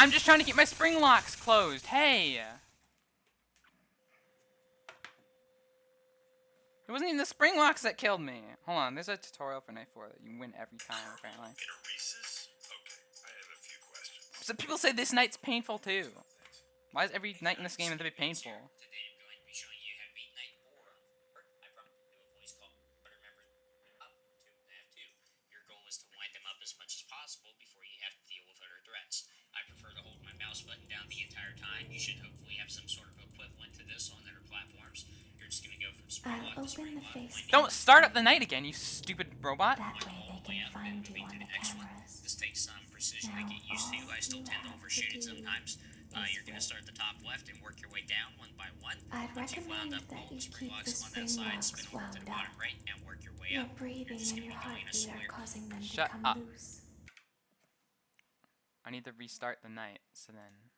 I'm just trying to keep my spring locks closed. Hey! It wasn't even the spring locks that killed me. Hold on, there's a tutorial for Night 4 that you win every time, apparently. In a Reese's? Okay, I have a few questions. So people say this night's painful too. Why is every night in this game have to be painful? Today I'm going to be showing you how to beat Night 4. I promise to do a voice call, but remember, up to F2. Your goal is to wind them up as much as possible before you have to deal with other threats. I prefer to hold my mouse button down the entire time. You should hopefully have some sort of equivalent to this on other platforms. You're just going to go from spring lock to spring lock. Don't start up the night again, you stupid robot. That way they can find you on the cameras. This takes some precision to get used to. I still tend to overshoot it sometimes. You're going to start at the top left and work your way down one by one. I'd Once you've wound recommend up that all you the spring keep the locks on that spring side, spin locks over to the wound up. bottom right and work your way Your up. breathing just and gonna your be doing a heartbeat are square. causing them to Shut come up. loose. I need to restart the night, so then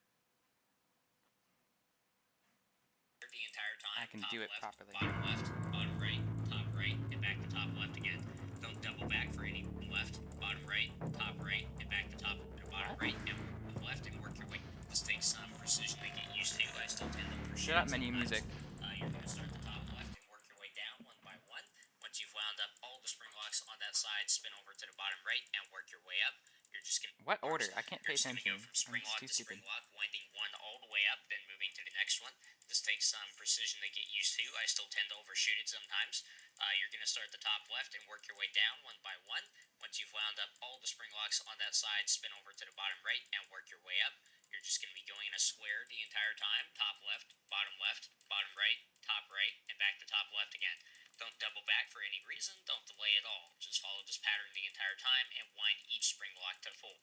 The entire time. I can top do it left, properly. Bottom left, bottom right, top right, and back to top left again. Don't double back for any left, bottom right, top right, and back to top to bottom right, and left and work your way. This takes some precision to get used to. I still tend to overshoot. Shut up, menu music. You're going to start at the top left and work your way down one by one. Once you've wound up all the spring locks on that side, spin over to the bottom right and work your way up. You're just going to... What order? I can't pay attention. Go from spring It's lock too to stupid. spring lock, winding one all the way up, then moving to the next one. This takes some precision to get used to. I still tend to overshoot it sometimes. You're going to start at the top left and work your way down one by one. Once you've wound up all the spring locks on that side, spin over to the bottom right and work your way up. You're just going to be going in a square the entire time. Top left, bottom right, top right, and back to top left again. Don't double back for any reason. Don't delay at all. Just follow this pattern the entire time and wind each spring lock to full.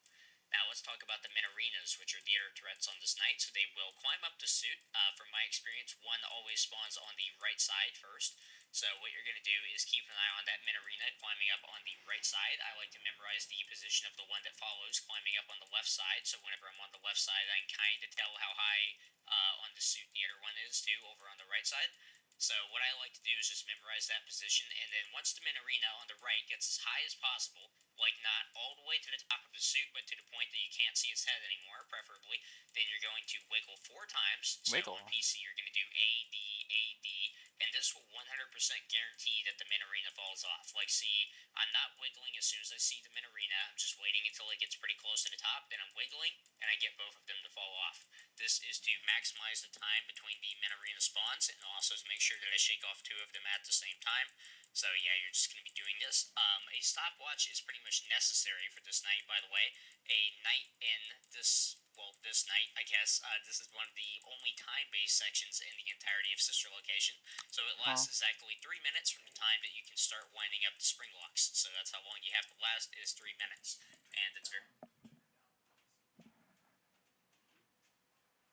Now let's talk about the Minarinas, which are theater threats on this night. So they will climb up the suit. From my experience, one always spawns on the right side first. So what you're going to do is keep an eye on that Minarina climbing up on the right side. I like to memorize the position of the one that follows climbing up on the left side. So whenever I'm on the left side, I can kind of tell how high on the suit the other one is too over on the right side. So what I like to do is just memorize that position, and then once the Minarina on the right gets as high as possible, like not all the way to the top of the suit, but to the point that you can't see its head anymore, preferably, then you're going to wiggle 4 times. Wiggle? So on PC, you're going to do A, D, A, D, and this will 100% guarantee that the Minarina falls off. Like, see, I'm not wiggling as soon as I see the Minarina. I'm just waiting until it gets pretty close to the top, then I'm wiggling, and I get both of them to fall off. This is to maximize the time between the Minarina spawns, and also to make sure that I shake off 2 of them at the same time. So yeah, you're just going to be doing this. A stopwatch is pretty much necessary for this night, by the way. A night in this, well, this night, I guess. This is one of the only time-based sections in the entirety of Sister Location. So it lasts exactly 3 minutes from the time that you can start winding up the spring locks. So that's how long you have to last, is 3 minutes. And it's very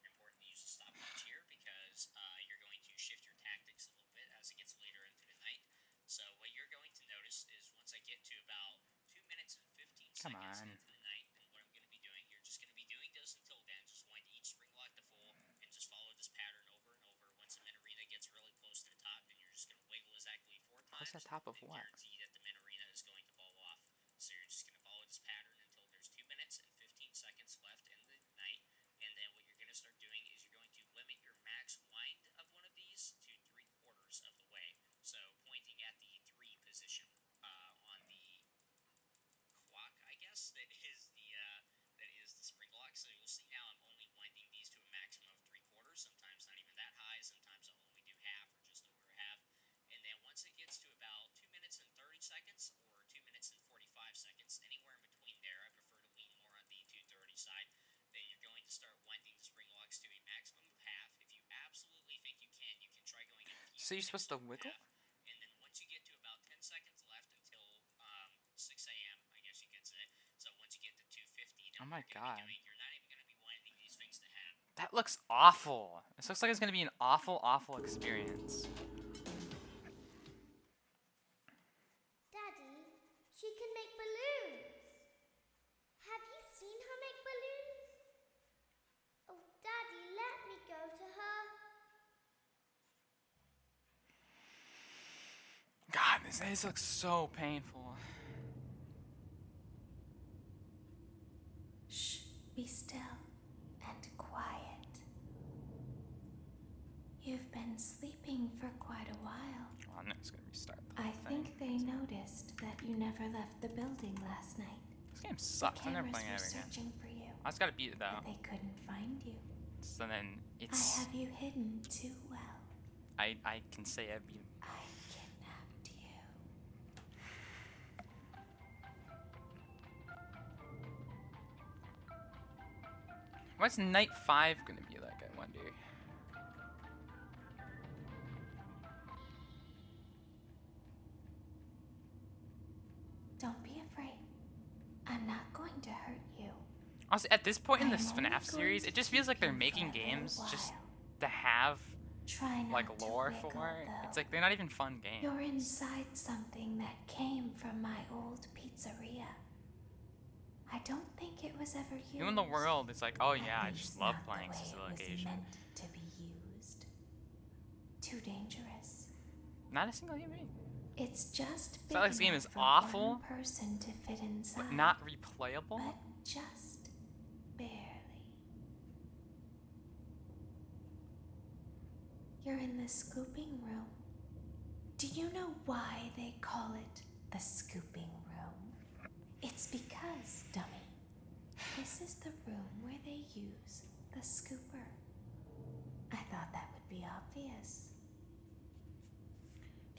important to use a stopwatch here because you're going to shift your tactics a little bit as it gets later into the night. So what you're going to notice is once I get to about 2 minutes and 15 seconds into the night, then what I'm going to be doing, you're just going to be doing this until then. Just wind each spring lock to full and just follow this pattern over and over. Once the Minarina gets really close to the top, then you're just going to wiggle exactly 4 times. Close to the top of what? Guarantee that the Minarina is going to fall off. So you're just going to follow this pattern until there's 2 minutes and 15 seconds left in the night. And then what you're going to start doing is you're going to limit your max wind of one of these to 3/4 of the way. So pointing at the 3 position on the clock, I guess, that is the spring lock. So you'll see now I'm only winding these to a maximum of 3/4. Sometimes not even that high. Sometimes I'll only do half or just over half. And then once it gets to about 2 minutes and 30 seconds or 2 minutes and 45 seconds, anywhere in between there, I prefer to lean more on the 2:30 side. Then you're going to start winding the spring locks to a maximum of half. If you absolutely think you can try going in. So you're supposed to wiggle? And then once you get to about 10 seconds left until 6 a.m., I guess you could say. So once you get to 2:50, then Oh my god. you're not even going to be winding these things to half. That looks awful. This looks like it's going to be an awful, awful experience. Daddy, she can make balloons. Have you seen her make balloons? Oh, This looks so painful. Shh, be still and quiet. You've been sleeping for quite a while. Oh, I'm just gonna restart the I whole thing. think they noticed that you never left the building last night. This game sucks. The I'm never cameras playing were it again. searching for you, I just gotta beat it though. but they couldn't find you. So then it's. I have you hidden too well. I can say I beat it. I kidnapped you. What's night 5 gonna be like, I wonder? Don't be afraid. I'm not going to hurt you. Also, at this point in I this am only FNAF going series, to it just feels like they're keep you making for a little games just while. to have Try not like to lore wiggle, for it. though. It's like they're not even fun games. You're inside something that came from my old pizzeria. I don't think it was ever used. Who in the world is like, oh yeah, I At just least love not the playing way this it was location. meant to be used. Too dangerous. Not a single human being. It's just So this big game enough is for awful, one person to fit inside, but not replayable. but just barely. You're in the scooping room. Do you know why they call it the scooping room? It's because, dummy, this is the room where they use the scooper. I thought that would be obvious.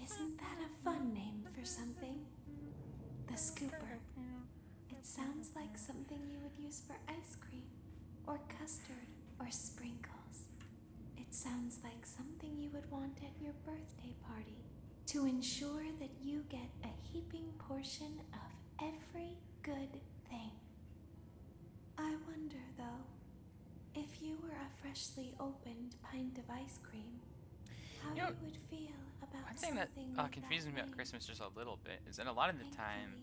Isn't that a fun name for something? The scooper. It sounds like something you would use for ice cream, or custard, or sprinkles. It sounds like something you would want at your birthday party to ensure that you get a heaping portion of every good thing. I wonder, though, if you were a freshly opened pint of ice cream, how You know, you would feel about One thing that something with confuses that me about name. Christmas just a little bit is that a lot of the time,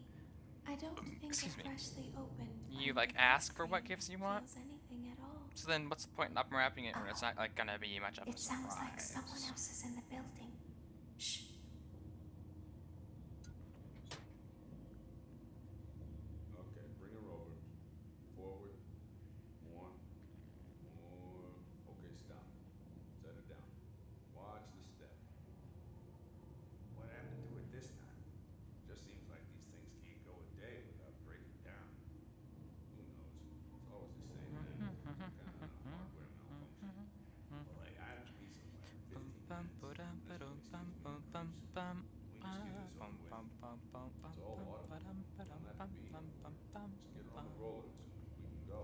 I don't think excuse a me, freshly opened you pint like of ask ice for what cream gifts you want. feels anything at all. So then, what's the point in unwrapping it when it's not like gonna be much of a It sounds like surprise? someone else is in the building. Shh. Okay, bring her over. Forward. One. More. Okay, stop. Set her down. Watch the step. What happened to it this time? Just seems like these things can't go a day without breaking down. Who knows? It's always the same thing. Some kind of hardware malfunction. Well, hey, I have to be somewhere in 15 minutes. This place is getting too soon. We just get this over with. It's all audible. I don't have to be here. Just get her on the rollers and we can go.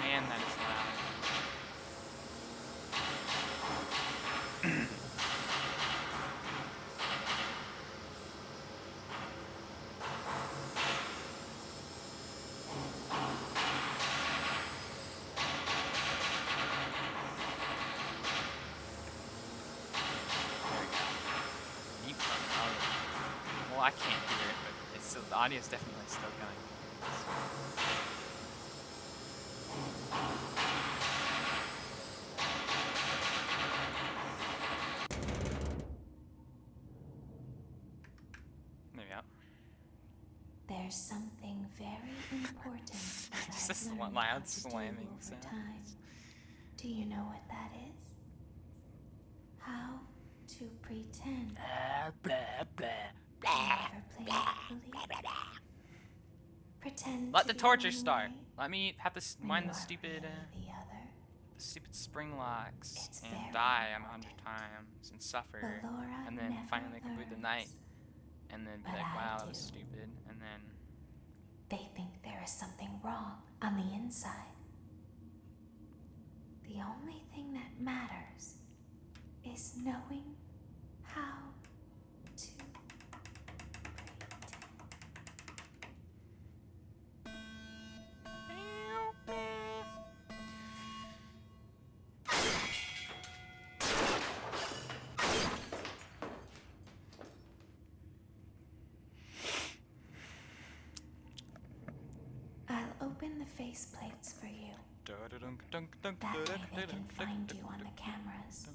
Man, that is loud. Mute button. Oh. Well, I can't hear it, but it's still, the audio's definitely still going. Maybe out. There's something very important that Just I've this learned one how loud to do slamming over sound. time. Do you know what that is? How to pretend. Never play make-believe. Pretend Let to the be torture one start. way Let me have to when wind you the are stupid, really the other. the stupid spring locks It's and very die a 100 times and suffer, But Laura and then never finally complete the night, learns. and then be But like, I wow, that was do. stupid, and then They think there is something wrong on the inside. The only thing that matters is knowing how to open the faceplates for you. That way they can find you on the cameras.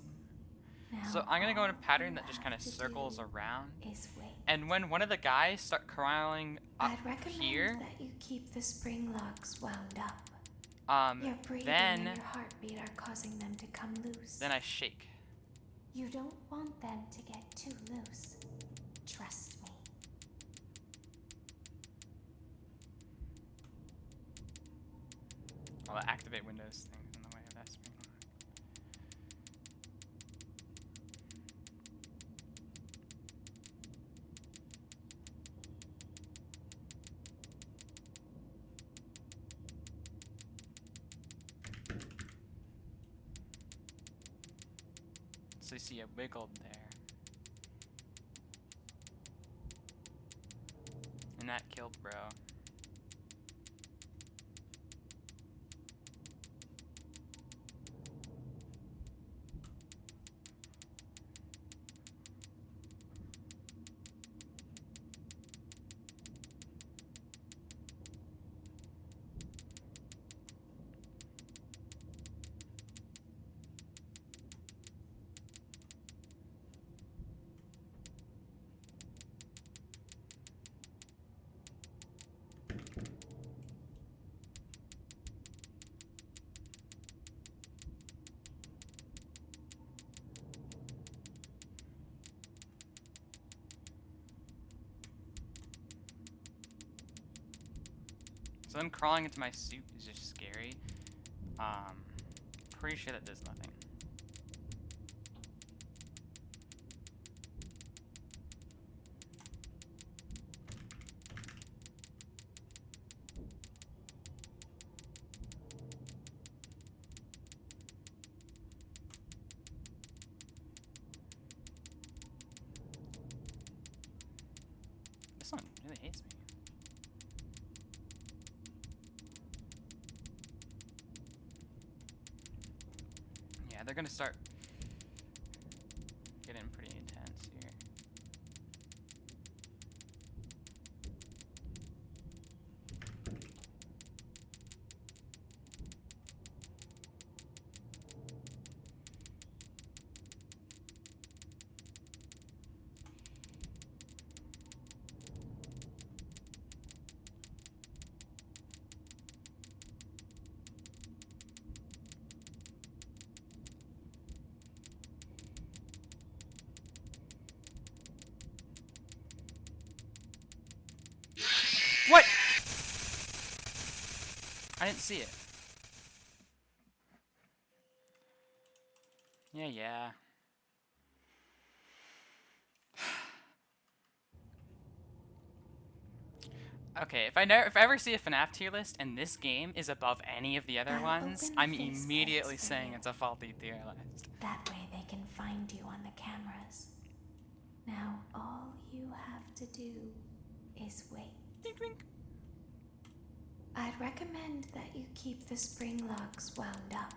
Now, So I'm gonna go in a all pattern you that just have kind of to circles do around. is wait. And when one of the guys start crawling up I'd recommend here, that you keep the spring locks wound up. Your breathing then and your heartbeat are causing them to come loose. I shake. You don't want them to get too loose. Trust me. I'll activate Windows things in the way of that spring lock. So you see it wiggled there. And that killed bro. So them crawling into my suit is just scary. Pretty sure that does nothing. This one really hates me. Yeah, they're gonna start getting pretty intense here. What? I didn't see it. Yeah. Okay, if I ever see a FNAF tier list and this game is above any of the other ones, I'm immediately saying it's a faulty tier list. That way they can find you on the cameras. Now all you have to do is wait. Ding, ding. I'd recommend that you keep the spring locks wound up.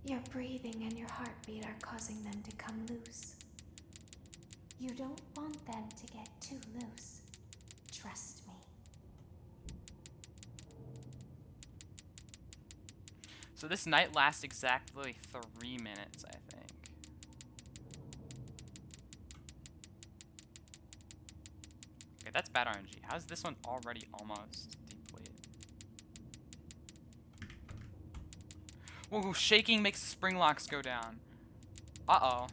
Your breathing and your heartbeat are causing them to come loose. You don't want them to get too loose. Trust me. So this night lasts exactly 3 minutes, I think. Okay, that's bad RNG. How's this one already almost depleted? Whoa, shaking makes spring locks go down. Uh-oh.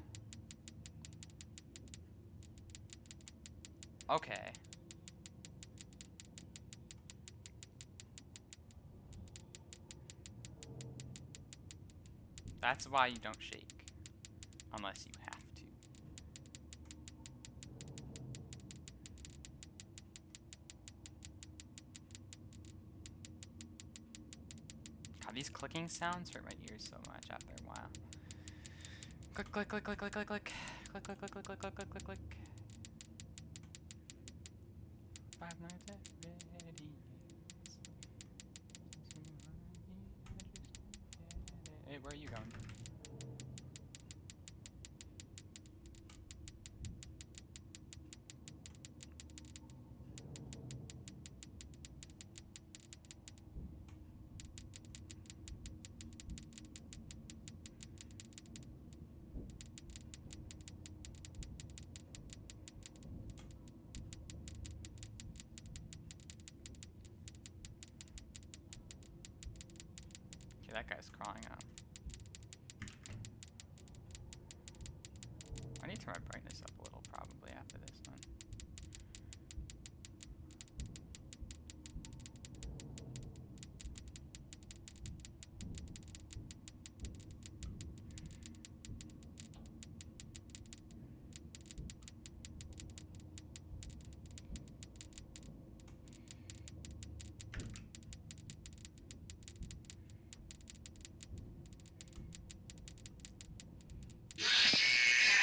Okay. That's why you don't shake. Unless you have to. God, these clicking sounds hurt my ears so much after a while. Click, click, click, click, click, click, click. Click, click, click, click, click, click, click, click, click. 5 Nights at Freddy's. Hey, where are you going? Okay, that guy's crawling up. I need to turn my brightness up a little probably after this one.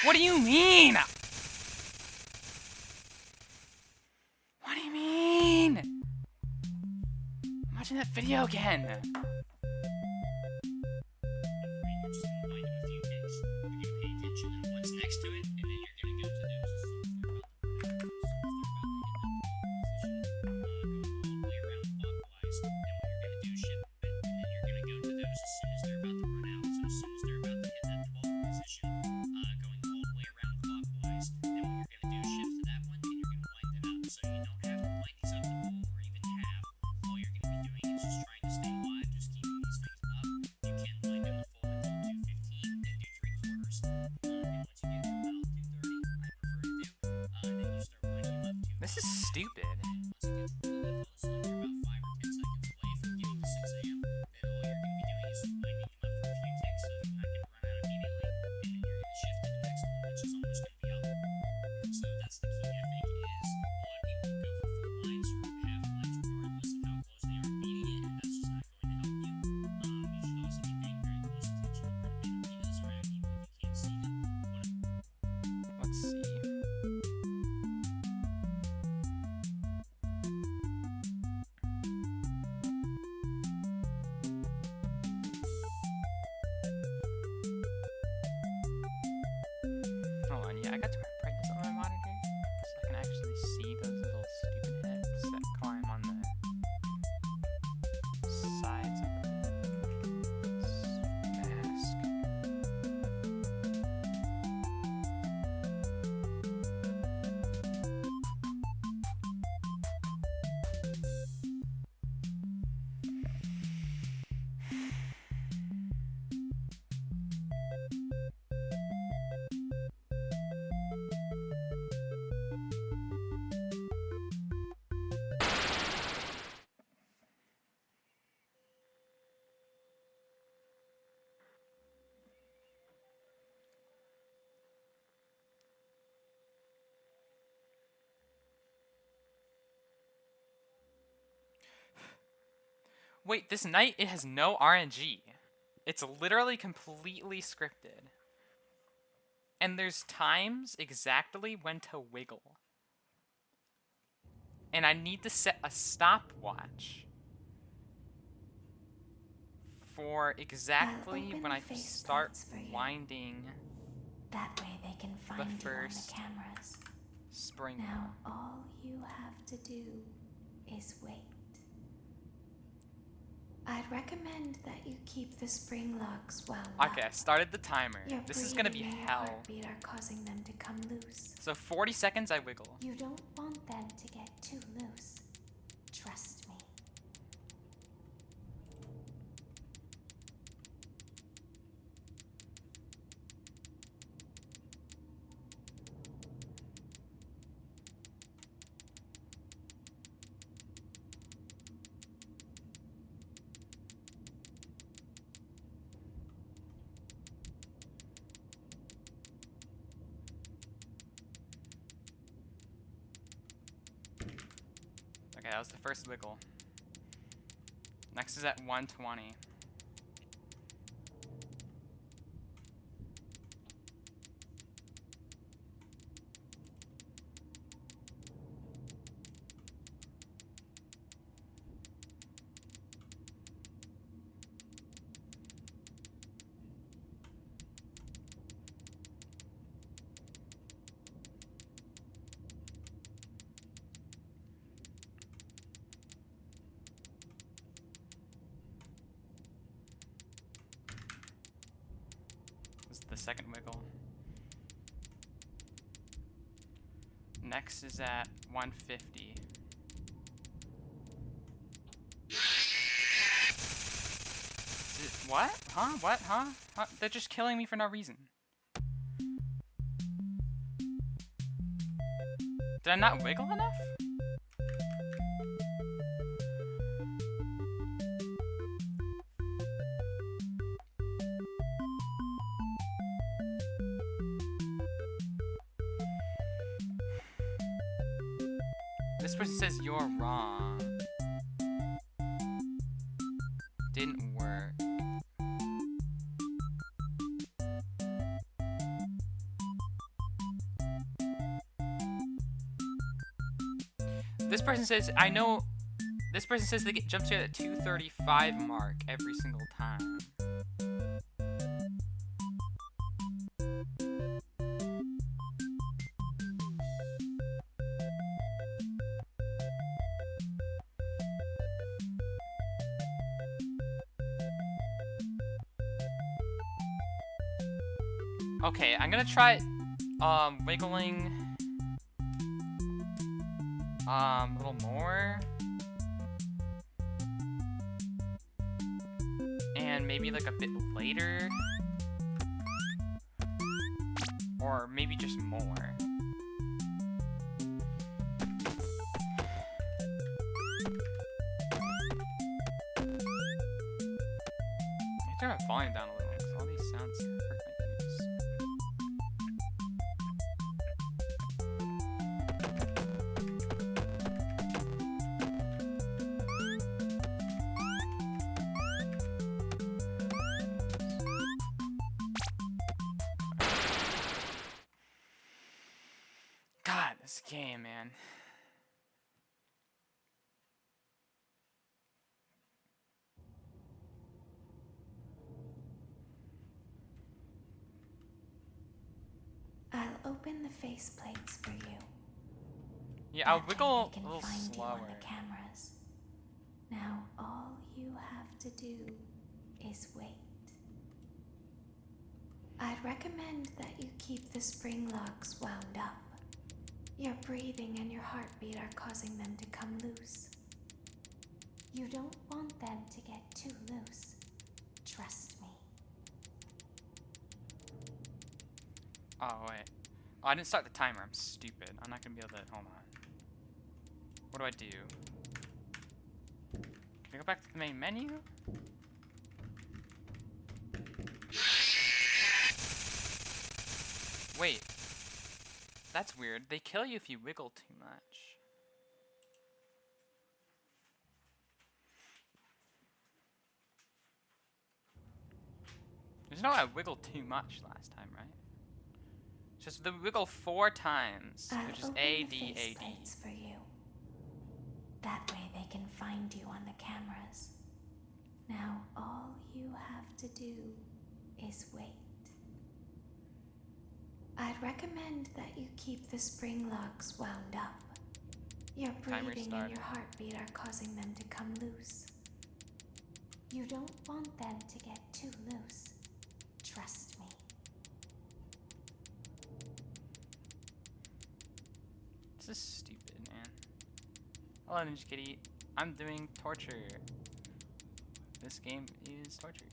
What do you mean? What do you mean? I'm watching that video again. What's next to it, and then you're gonna go to those. All the way around clockwise. Then what you're gonna do is shift it, and then you're gonna go to those as soon as they're about to run out. So as soon as they're about to hit that 12th position, going all the way around clockwise. Then what you're gonna do is shift to that one, and you're gonna wind it up. So you don't have to wind these up to full or even half. All you're gonna be doing is just trying to stay alive, just keeping these things up. You can wind them to full until 215, then do 3/4. And once you get to about 230, I prefer to do, then you start winding them up to This is stupid. once it gets really close, like you're about 5 or 10 seconds away from getting to 6 a.m., then all you're going to be doing is winding them up for a few ticks so they're not going to run out immediately, and then you're going to shift to the next one, which is almost going to be up. So that's the key, I think, is a lot of people go for full blinds or half blinds regardless of how close they are to beating it, and that's just not going to help you. You should also be paying very close attention to where the enemies are at, even if you can't see them. Let's see. Hold on, yeah, I got to turn brightness on my monitor so I can actually see those little stupid heads that climb on the sides of the mask. Wait, this night, it has no RNG. It's literally completely scripted. And there's times exactly when to wiggle. And I need to set a stopwatch for exactly when I start winding That way they can find the you on the first cameras. spring. Now all you have to do is wait. I'd recommend that you keep the spring locks wound Okay, I started the timer. Your This is gonna be breathing and hell. heartbeat are causing them to come loose. So 40 seconds, I wiggle. You don't want them to get too loose. Trust me. Okay, that was the first wiggle. Next is at 120. This is the second wiggle. Next is at 150. This is What? Huh? What? Huh? Huh? They're just killing me for no reason. Did I not wiggle enough? This person says you're wrong. Didn't work. This person says, I know. This person says they get jump scared at 2:35 mark every single time. Okay, I'm gonna try wiggling a little more. And maybe like a bit later. Or maybe just more. I turn my volume down a little because all these sounds hurt my ears. God, this game, man. I'll open the faceplates for you. Yeah, I'll That way wiggle they a can little find you slower. on the cameras. Now all you have to do is wait. I'd recommend that you keep the spring locks wound up. Your breathing and your heartbeat are causing them to come loose. You don't want them to get too loose. Trust me. Oh, wait. Oh, I didn't start the timer. I'm stupid. I'm not gonna be able to. Hold on. What do I do? Can I go back to the main menu? Wait. That's weird. They kill you if you wiggle too much. There's no I wiggled too much last time, right? Just the wiggle 4 times, which is A, D, A, D. For you. That way they can find you on the cameras. Now all you have to do is wait. I'd recommend that you keep the spring locks wound up. Your breathing and your heartbeat are causing them to come loose. You don't want them to get too loose. Trust me. This is stupid, man. Hello, Ninja Kitty. I'm doing torture. This game is torture.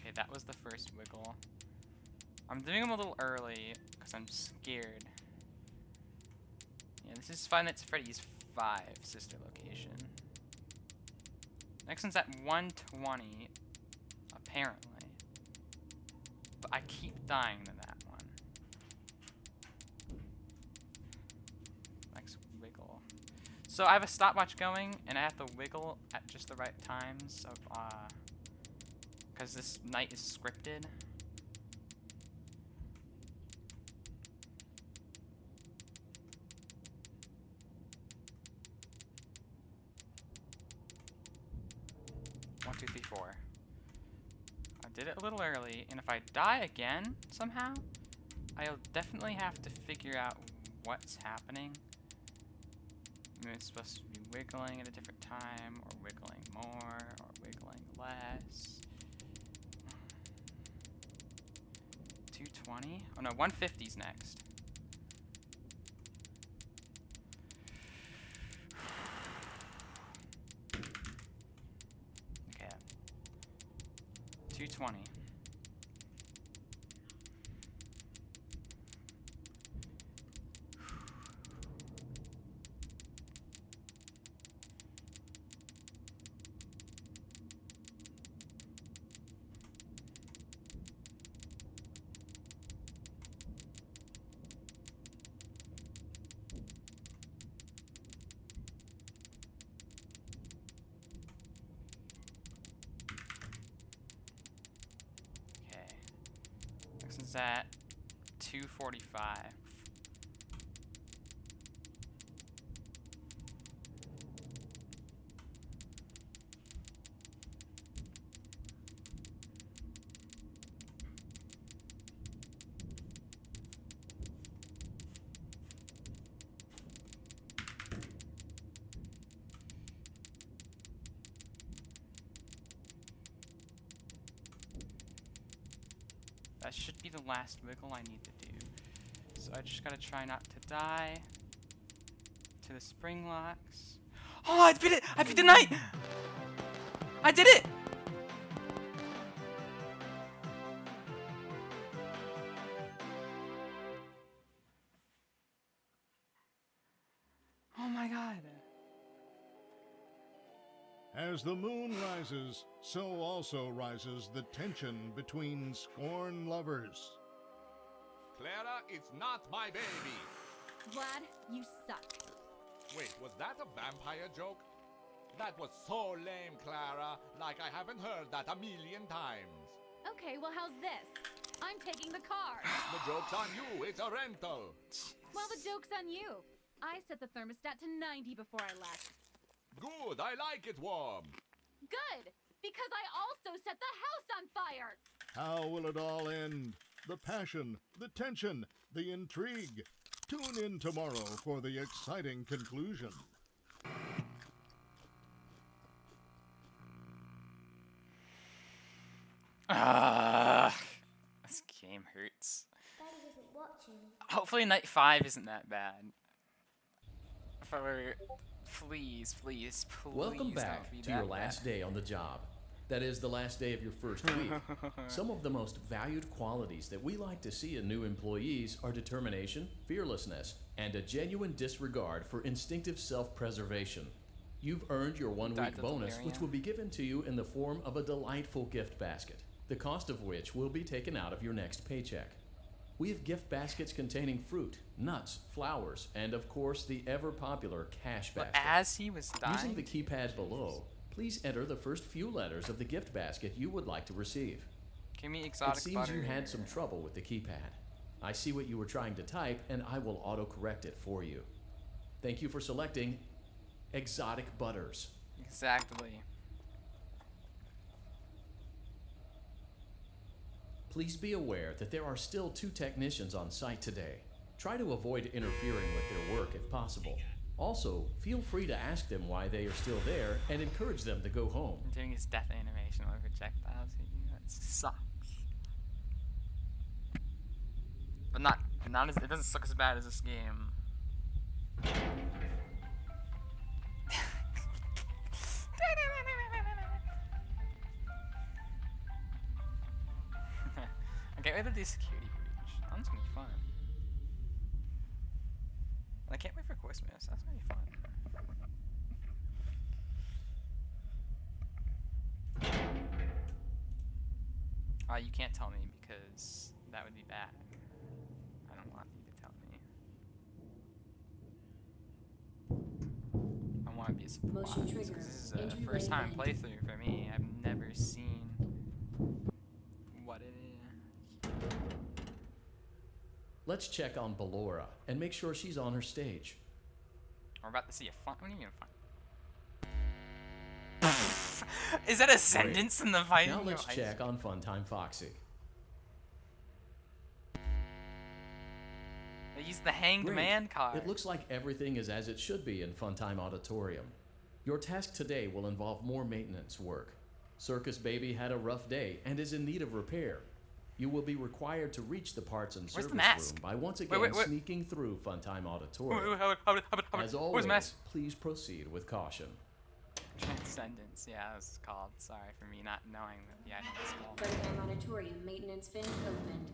Okay, that was the first wiggle. I'm doing them a little early because I'm scared. Yeah, this is Five Nights at Freddy's 5 sister location. Next one's at 120, apparently. But I keep dying to that one. Next wiggle. So I have a stopwatch going, and I have to wiggle at just the right times of, because this night is scripted. One, two, three, four. I did it a little early, and if I die again somehow, I'll definitely have to figure out what's happening. Maybe it's supposed to be wiggling at a different time, or wiggling more, or wiggling less. 220. 120? Oh no, 150's next. Okay. 220. Is at 245. That should be the last wiggle I need to do. So I just gotta try not to die. To the spring locks. Oh, I beat it! I beat the knight! I did it! Oh my god. As the moon rises, so also rises the tension between scorn lovers. Clara, it's not my baby. Vlad, you suck. Wait, was that a vampire joke? That was so lame, Clara. Like I haven't heard that a million times. Okay, well, how's this? I'm taking the car. The joke's on you. It's a rental. Well, the joke's on you. I set the thermostat to 90 before I left. Good, I like it warm. Good, because I also set the house on fire. How will it all end? The passion, the tension, the intrigue. Tune in tomorrow for the exciting conclusion. This game hurts. Daddy isn't watching. Hopefully night 5 isn't that bad. Please, please, please. Welcome back don't be to your that last bad. day on the job. That is the last day of your first week. Some of the most valued qualities that we like to see in new employees are determination, fearlessness, and a genuine disregard for instinctive self-preservation. You've earned your one-week bonus, which will be given to you in the form of a delightful gift basket, the cost of which will be taken out of your next paycheck. We have gift baskets containing fruit, nuts, flowers, and of course the ever-popular cash basket. But as he was dying, using the keypad below, please enter the first few letters of the gift basket you would like to receive. give me exotic It seems butter. you had some trouble with the keypad. I see what you were trying to type, and I will auto-correct it for you. Thank you for selecting exotic butters. Exactly. Please be aware that there are still 2 technicians on site today. Try to avoid interfering with their work if possible. Also, feel free to ask them why they are still there and encourage them to go home. Doing his death animation with projectiles. That sucks. But not as, it doesn't suck as bad as this game. I can't wait for the security breach. That's gonna be fun. And I can't wait for Christmas. That's gonna be fun. You can't tell me because that would be bad. I don't want you to tell me. I want to be a surprise. Motion trigger. This is a Entry first time ready. playthrough for me. I've never seen what it is. Let's check on Ballora and make sure she's on her stage. We're about to see a fun. What do you mean fun? Is that a sentence in the fighting? Now let's check on Funtime Foxy. They used the hanged Great. man card. It looks like everything is as it should be in Funtime Auditorium. Your task today will involve more maintenance work. Circus Baby had a rough day and is in need of repair. You will be required to reach the parts and Where's the service mask? room by once again wait. sneaking through Funtime Auditorium. As Where's the always, mask? please proceed with caution. Transcendence, yeah, that's called. Sorry for me not knowing that the item was called. Funtime Auditorium maintenance vent opened.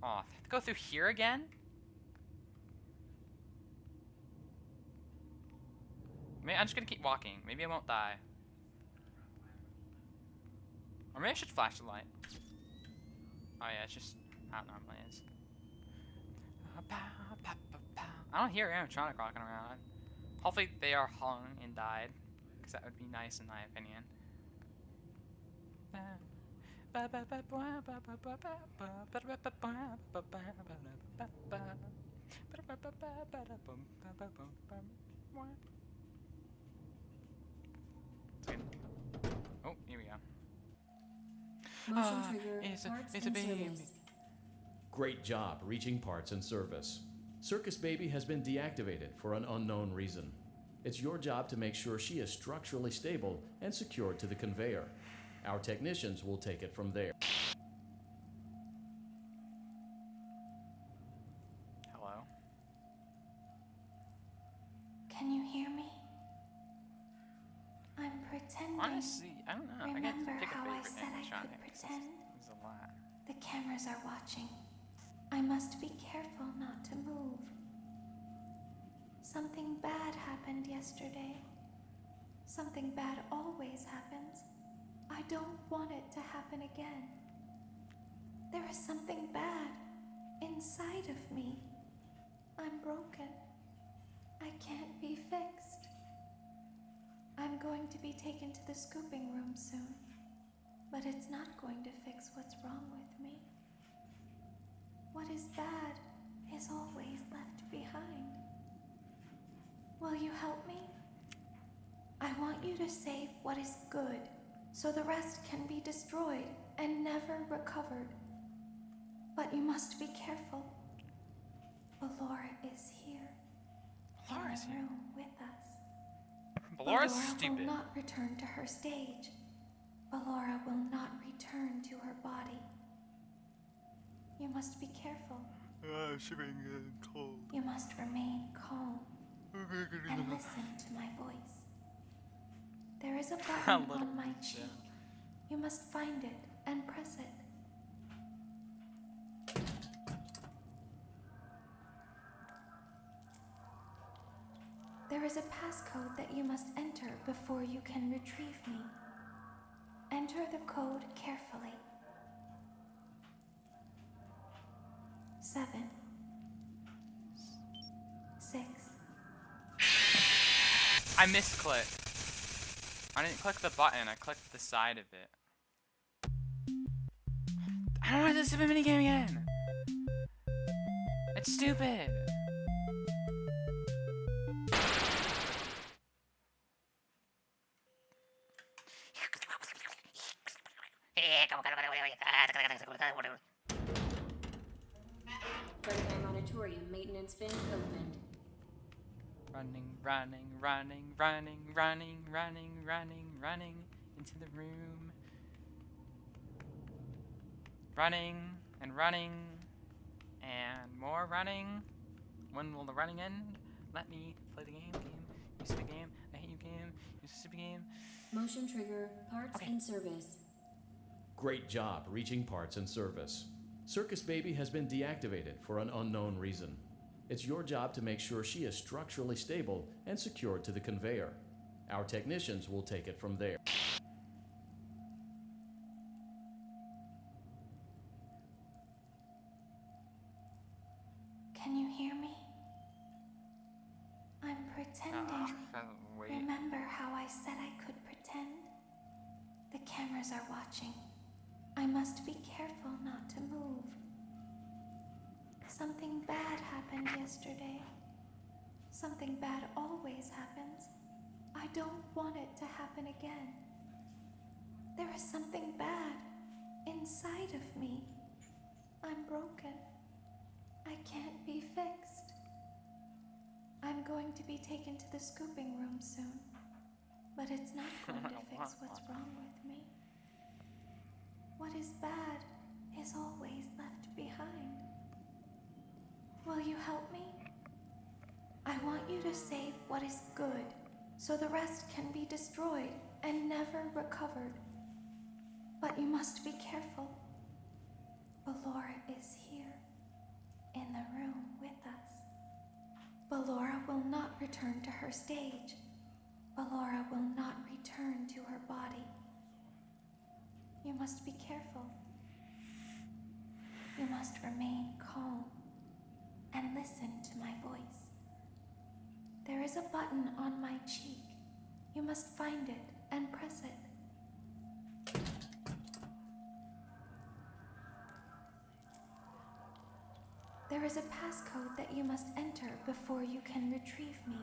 Oh, I have to go through here again? Maybe I'm just gonna keep walking. Maybe I won't die. Or maybe I should flash the light. Oh yeah, it's just how it normally is. I don't hear animatronic rocking around. Hopefully they are hung and died, because that would be nice in my opinion. Oh, here we go. Motion trigger, It's parts a and baby. service. Great job reaching parts and service. Circus Baby has been deactivated for an unknown reason. It's your job to make sure she is structurally stable and secured to the conveyor. Our technicians will take it from there. Hello? Can you hear me? I'm pretending. Honestly, I don't know. Remember I got to pick how a I favorite said I animatronic. could pretend? There's a lot. The cameras are watching. I must be careful not to move. Something bad happened yesterday. Something bad always happens. I don't want it to happen again. There is something bad inside of me. I'm broken. I can't be fixed. I'm going to be taken to the scooping room soon, but it's not going to fix what's wrong with me. What is bad is always left behind. Will you help me? I want you to save what is good, so the rest can be destroyed and never recovered. But you must be careful. Ballora is here. Ballora's in the here. room with us. Balora's Ballora stupid. will not return to her stage. Ballora will not return to her body. You must be careful. Shivering and cold. You must remain calm and listen to my voice. There is a button Little on my Jim. cheek. You must find it and press it. There is a passcode that you must enter before you can retrieve me. Enter the code carefully. 7, 6. I misclicked. I didn't click the button, I clicked the side of it. I don't want to do the minigame again! It's stupid! Funtime Auditorium maintenance vent opened. Running into the room. Running and running and more running. When will the running end? Let me play the game. You stupid game. I hate you game. You stupid game. Motion trigger, parts Okay. and service. Great job reaching parts and service. Circus Baby has been deactivated for an unknown reason. It's your job to make sure she is structurally stable and secured to the conveyor. Our technicians will take it from there. Can you hear me? I'm pretending. Wait. Remember how I said I could pretend? The cameras are watching. I must be careful not to move. Something bad happened yesterday. Something bad always happens. I don't want it to happen again. There is something bad inside of me. I'm broken. I can't be fixed. I'm going to be taken to the scooping room soon, but it's not going to fix what's wrong with me. What is bad is always left behind. Will you help me? I want you to save what is good, so the rest can be destroyed and never recovered. But you must be careful. Ballora is here, in the room with us. Ballora will not return to her stage. Ballora will not return to her body. You must be careful. You must remain calm and listen to my voice. There is a button on my cheek. You must find it and press it. There is a passcode that you must enter before you can retrieve me.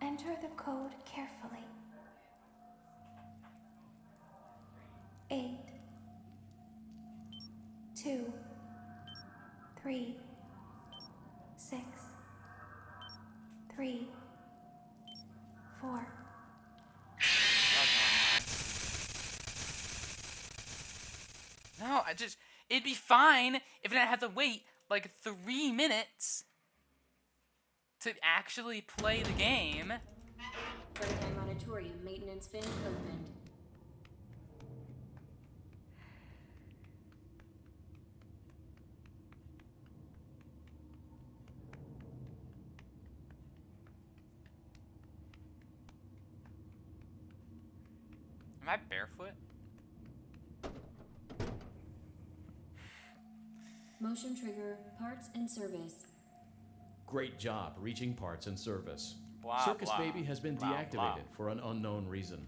Enter the code carefully. 8, 2, 3, 6, 3, 4. No, it'd be fine if I didn't have to wait like 3 minutes to actually play the game. Freddy Auditorium maintenance fin opened. Am I barefoot? Motion trigger, parts and service. Great job reaching parts and service. Blah, Circus blah, Baby has been blah, deactivated blah. for an unknown reason.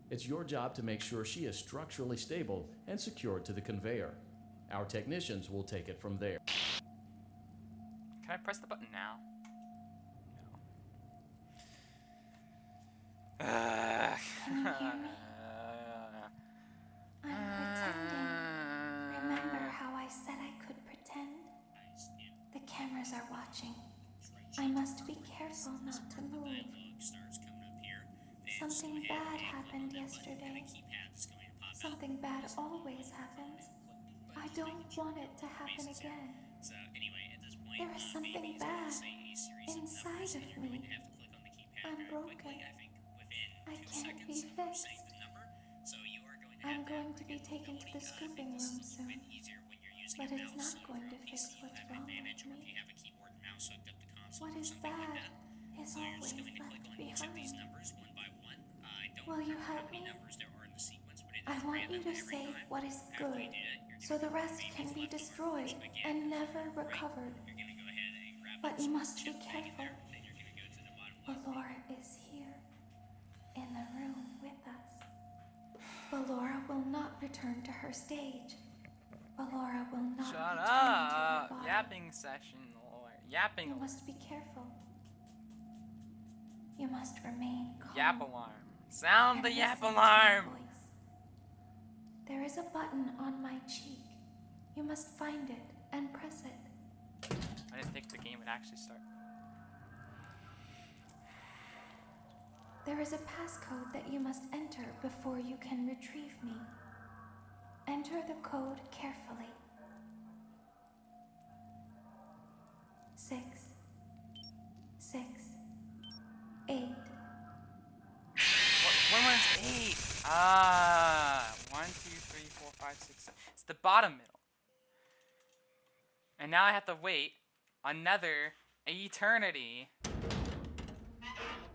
It's your job to make sure she is structurally stable and secured to the conveyor. Our technicians will take it from there. Can I press the button now? No. Can you hear me? I'm pretending. Remember how I said I could pretend? The cameras are watching. I must be careful not to move. Something bad happened yesterday. Something bad always happens. I don't want it to happen again. There is something bad inside of me. I'm broken. I can't be fixed. I'm going to be taken to the scooping room soon. But it's not going to fix what's wrong with me. What is bad is always left behind. Will you help me? I want you to save what is good, so the rest can be destroyed and never recovered. But you must be careful. Ballora is here, in the room with us. Ballora will not return to her stage. Ballora will not Shut return up! to her body. Yapping session, Lord. Yapping. You must be careful. You must remain calm. Yap alarm. Sound and the yap listen to alarm! my voice. There is a button on my cheek. You must find it and press it. I didn't think the game would actually start. There is a passcode that you must enter before you can retrieve me. Enter the code carefully. 6, 6, 8. When was 8? Ah, 1, 2, 3, 4, 5, 6, 7. It's the bottom middle. And now I have to wait another eternity.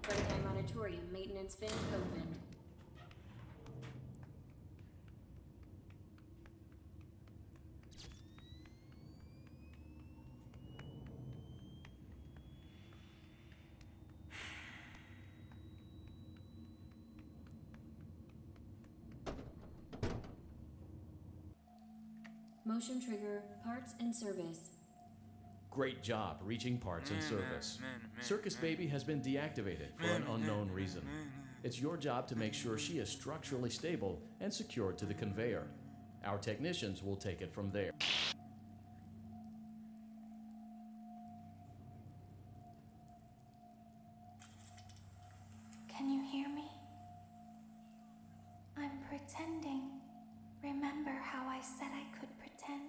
Freddy Auditorium maintenance fin opened. Motion trigger, parts and service. Great job reaching parts and service. Circus Baby has been deactivated for an unknown reason. It's your job to make sure she is structurally stable and secured to the conveyor. Our technicians will take it from there. Can you hear me? I'm pretending. Remember Remember how I said I could pretend?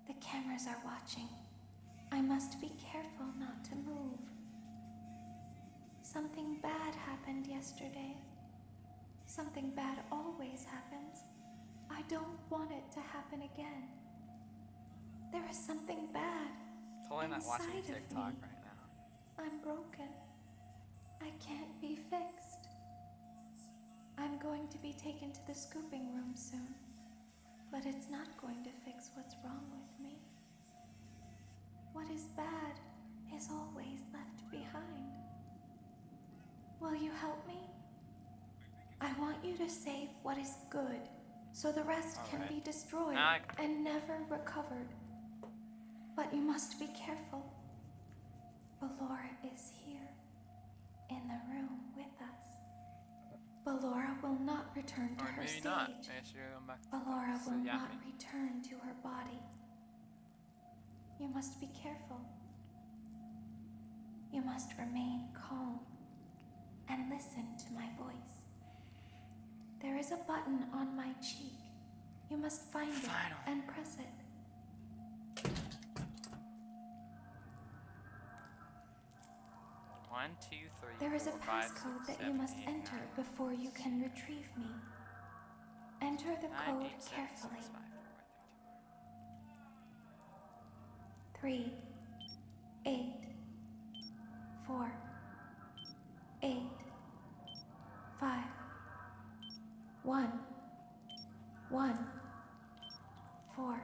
The cameras are watching. I must be careful not to move. Something bad happened yesterday. Something bad always happens. I don't want it to happen again. There is something bad Totally not watching inside of TikTok me. right now. I'm broken. I can't be fixed. I'm going to be taken to the scooping room soon, but it's not going to fix what's wrong with me. What is bad is always left behind. Will you help me? I want you to save what is good, so the rest can be destroyed and never recovered. But you must be careful. Ballora is here, in the room with us. Ballora will not return to her maybe stage. not. Maybe she'll come back to Ballora us. will Yeah, not return to her body. You must be careful. You must remain calm and listen to my voice. There is a button on my cheek. You must find it and press it. One, two, three, There is a 4, 5, 6, passcode that 7, you must 8, enter 9, before you can retrieve me. Enter the 9, code 8, 7, carefully. 6, 5, 3, 8, 4, 8, 5, 1, 1, 4,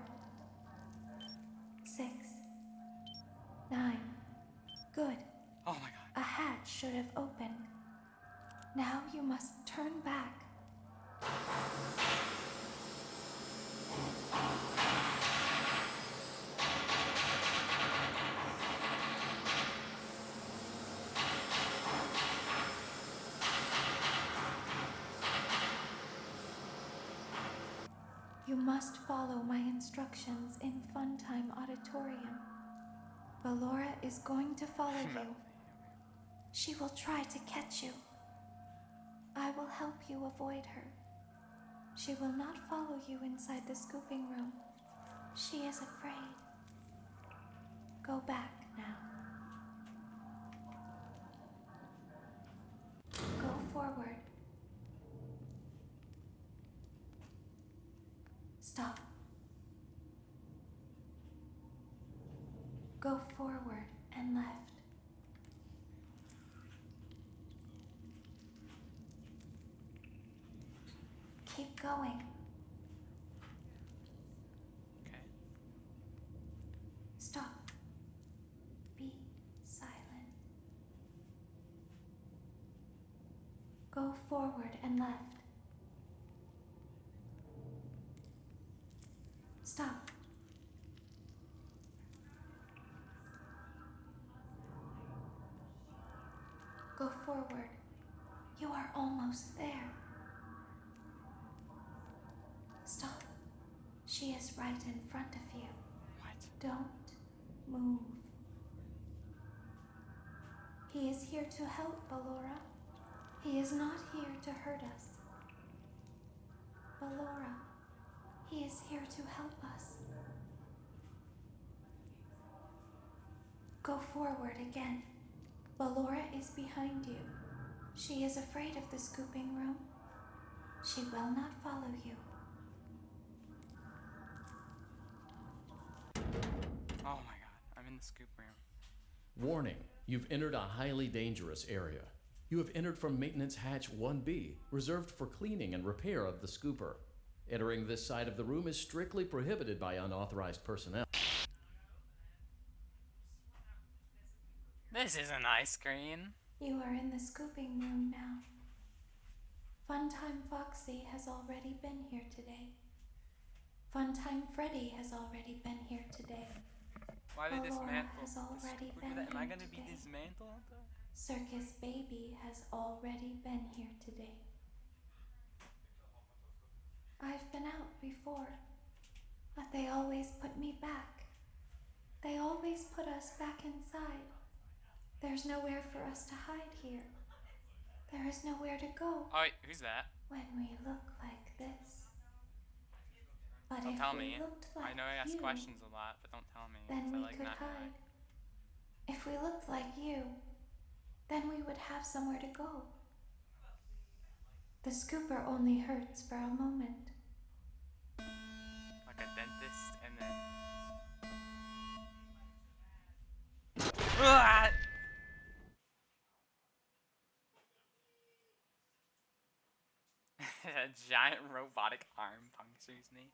6, 9. Good. Oh my god. A hatch should have opened. Now you must turn back. You must follow my instructions in Funtime Auditorium. Ballora is going to follow you. She will try to catch you. I will help you avoid her. She will not follow you inside the scooping room. She is afraid. Go back now. Go forward. Stop. Go forward and left. Keep going. Okay. Stop. Be silent. Go forward and left. Stop. Go forward. You are almost there. Stop. She is right in front of you. What? Don't move. He is here to help, Ballora. He is not here to hurt us. Ballora, he is here to help us. Go forward again. Ballora is behind you. She is afraid of the scooping room. She will not follow you. Oh my god. I'm in the scoop room. Warning, you've entered a highly dangerous area. You have entered from Maintenance Hatch 1B, reserved for cleaning and repair of the scooper. Entering this side of the room is strictly prohibited by unauthorized personnel. This isn't ice cream. You are in the scooping room now. Funtime Foxy has already been here today. Funtime Freddy has already been here today. Why they Ballora dismantle? has already Look been at that. Am I here gonna be today. dismantled? Circus Baby has already been here today. I've been out before, but they always put me back. They always put us back inside. There's nowhere for us to hide here. There is nowhere to go. Oh, wait, who's that? When we look like this. And Don't if tell we me. looked like I know I ask you, questions a lot, but don't tell me. then 'Cause I we like could not knowing. hide. If we looked like you, then we would have somewhere to go. The scooper only hurts for a moment. Like a dentist, and then. Ah! A giant robotic arm punctures me.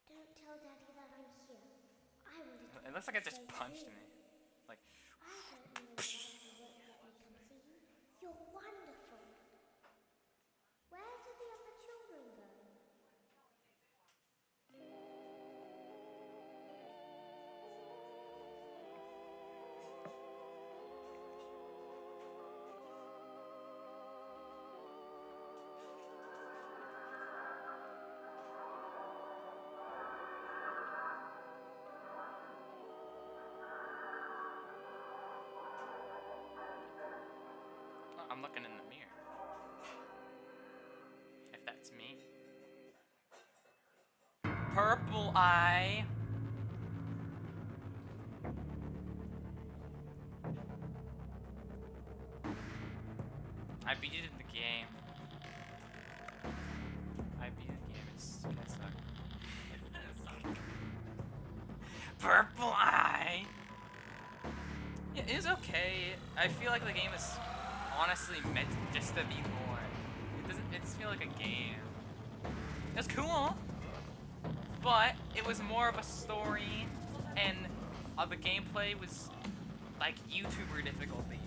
Don't tell Daddy that I'm here. I wanted to It looks like it just stay punched too. me. Like. I don't know if Daddy won't let me come see you. You're wonderful. Where did the other children go? Oh, I'm looking in the mirror. If that's me. Purple eye. I beat it in the game. I beat the game. It's Purple eye. Yeah, it is okay. I feel like the game is honestly meant just to be more. It doesn't feel like a game. It's cool, but it was more of a story, and the gameplay was like YouTuber difficulty,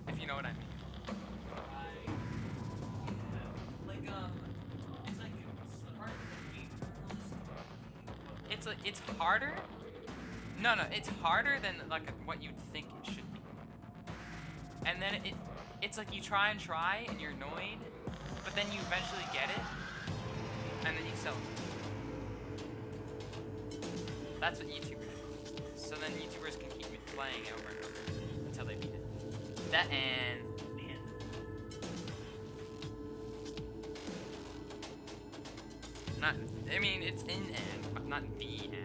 if you know what I mean. It's harder. No, it's harder than like what you'd think it should be. And then it's like you try and you're annoyed, but then you eventually get it, and then you sell it. That's what YouTubers do. So then YouTubers can keep playing over and over until they beat it. That and not. I mean, it's in end, but not the end.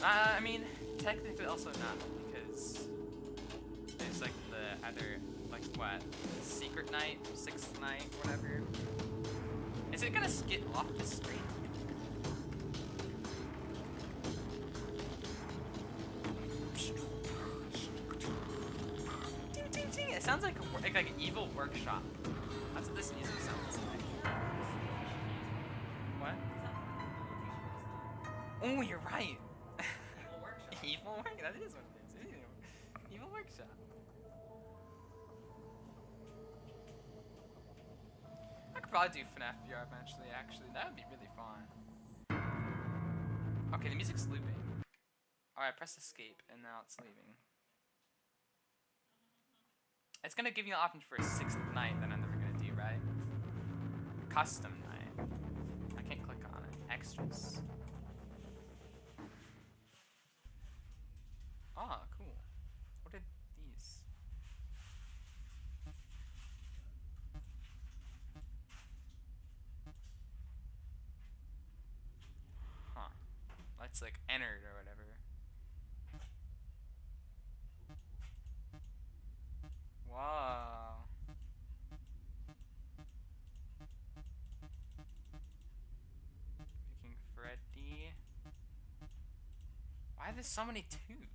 I mean, technically also not, because there's like the other, like what, Secret Night, Sixth Night, whatever. Is it gonna skip off the screen? It sounds like an evil workshop. That's what this music sounds like. What? Oh, you're right. Evil work? That is what it is. Evil workshop. I could probably do FNAF VR eventually, actually. That would be really fun. Okay, the music's looping. Alright, press escape, and now it's leaving. It's gonna give you an option for a sixth night that I'm never gonna do, right? Custom night. I can't click on it. Extras. Ah, cool. What are these? Huh. Let's like enter it or whatever. Wow. Picking Freddy. Why are there so many tubes?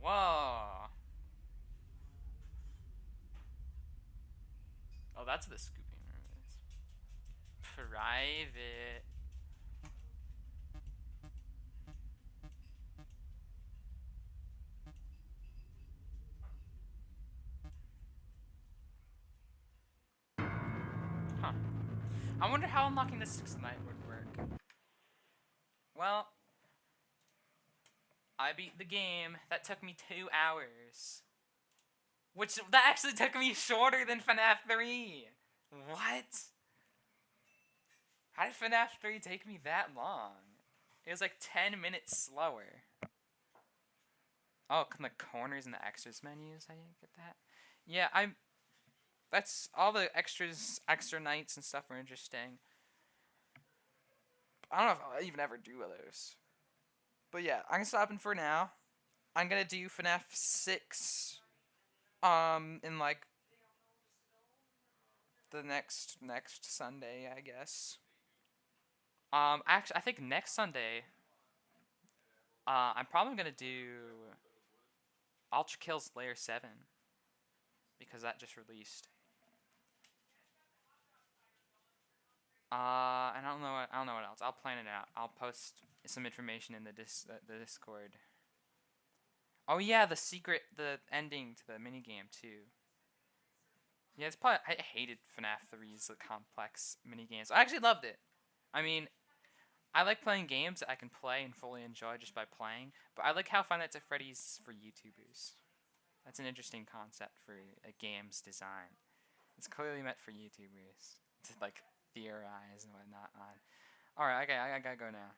Whoa. Oh, that's the scooping room is. Private. Huh. I wonder how unlocking the sixth night would work. Well, I beat the game. That took me 2 hours. Which, that actually took me shorter than FNAF 3. What? How did FNAF 3 take me that long? It was like 10 minutes slower. Oh, the corners and the extras menus, I didn't get that. Yeah, that's all the extras, extra nights and stuff were interesting. I don't know if I'll even ever do those. But yeah, I'm stopping for now. I'm gonna do FNAF 6 in like the next Sunday, I guess. Actually I think next Sunday I'm probably gonna do Ultra Kills Layer 7 because that just released. I don't know what else. I'll plan it out. I'll post some information in the Discord. Oh yeah, the ending to the minigame too. Yeah, it's probably, I hated FNAF 3's complex minigames. I actually loved it. I mean, I like playing games that I can play and fully enjoy just by playing, but I like how Five Nights at Freddy's for YouTubers. That's an interesting concept for a game's design. It's clearly meant for YouTubers to like theorize and whatnot on. Alright, okay, I gotta go now.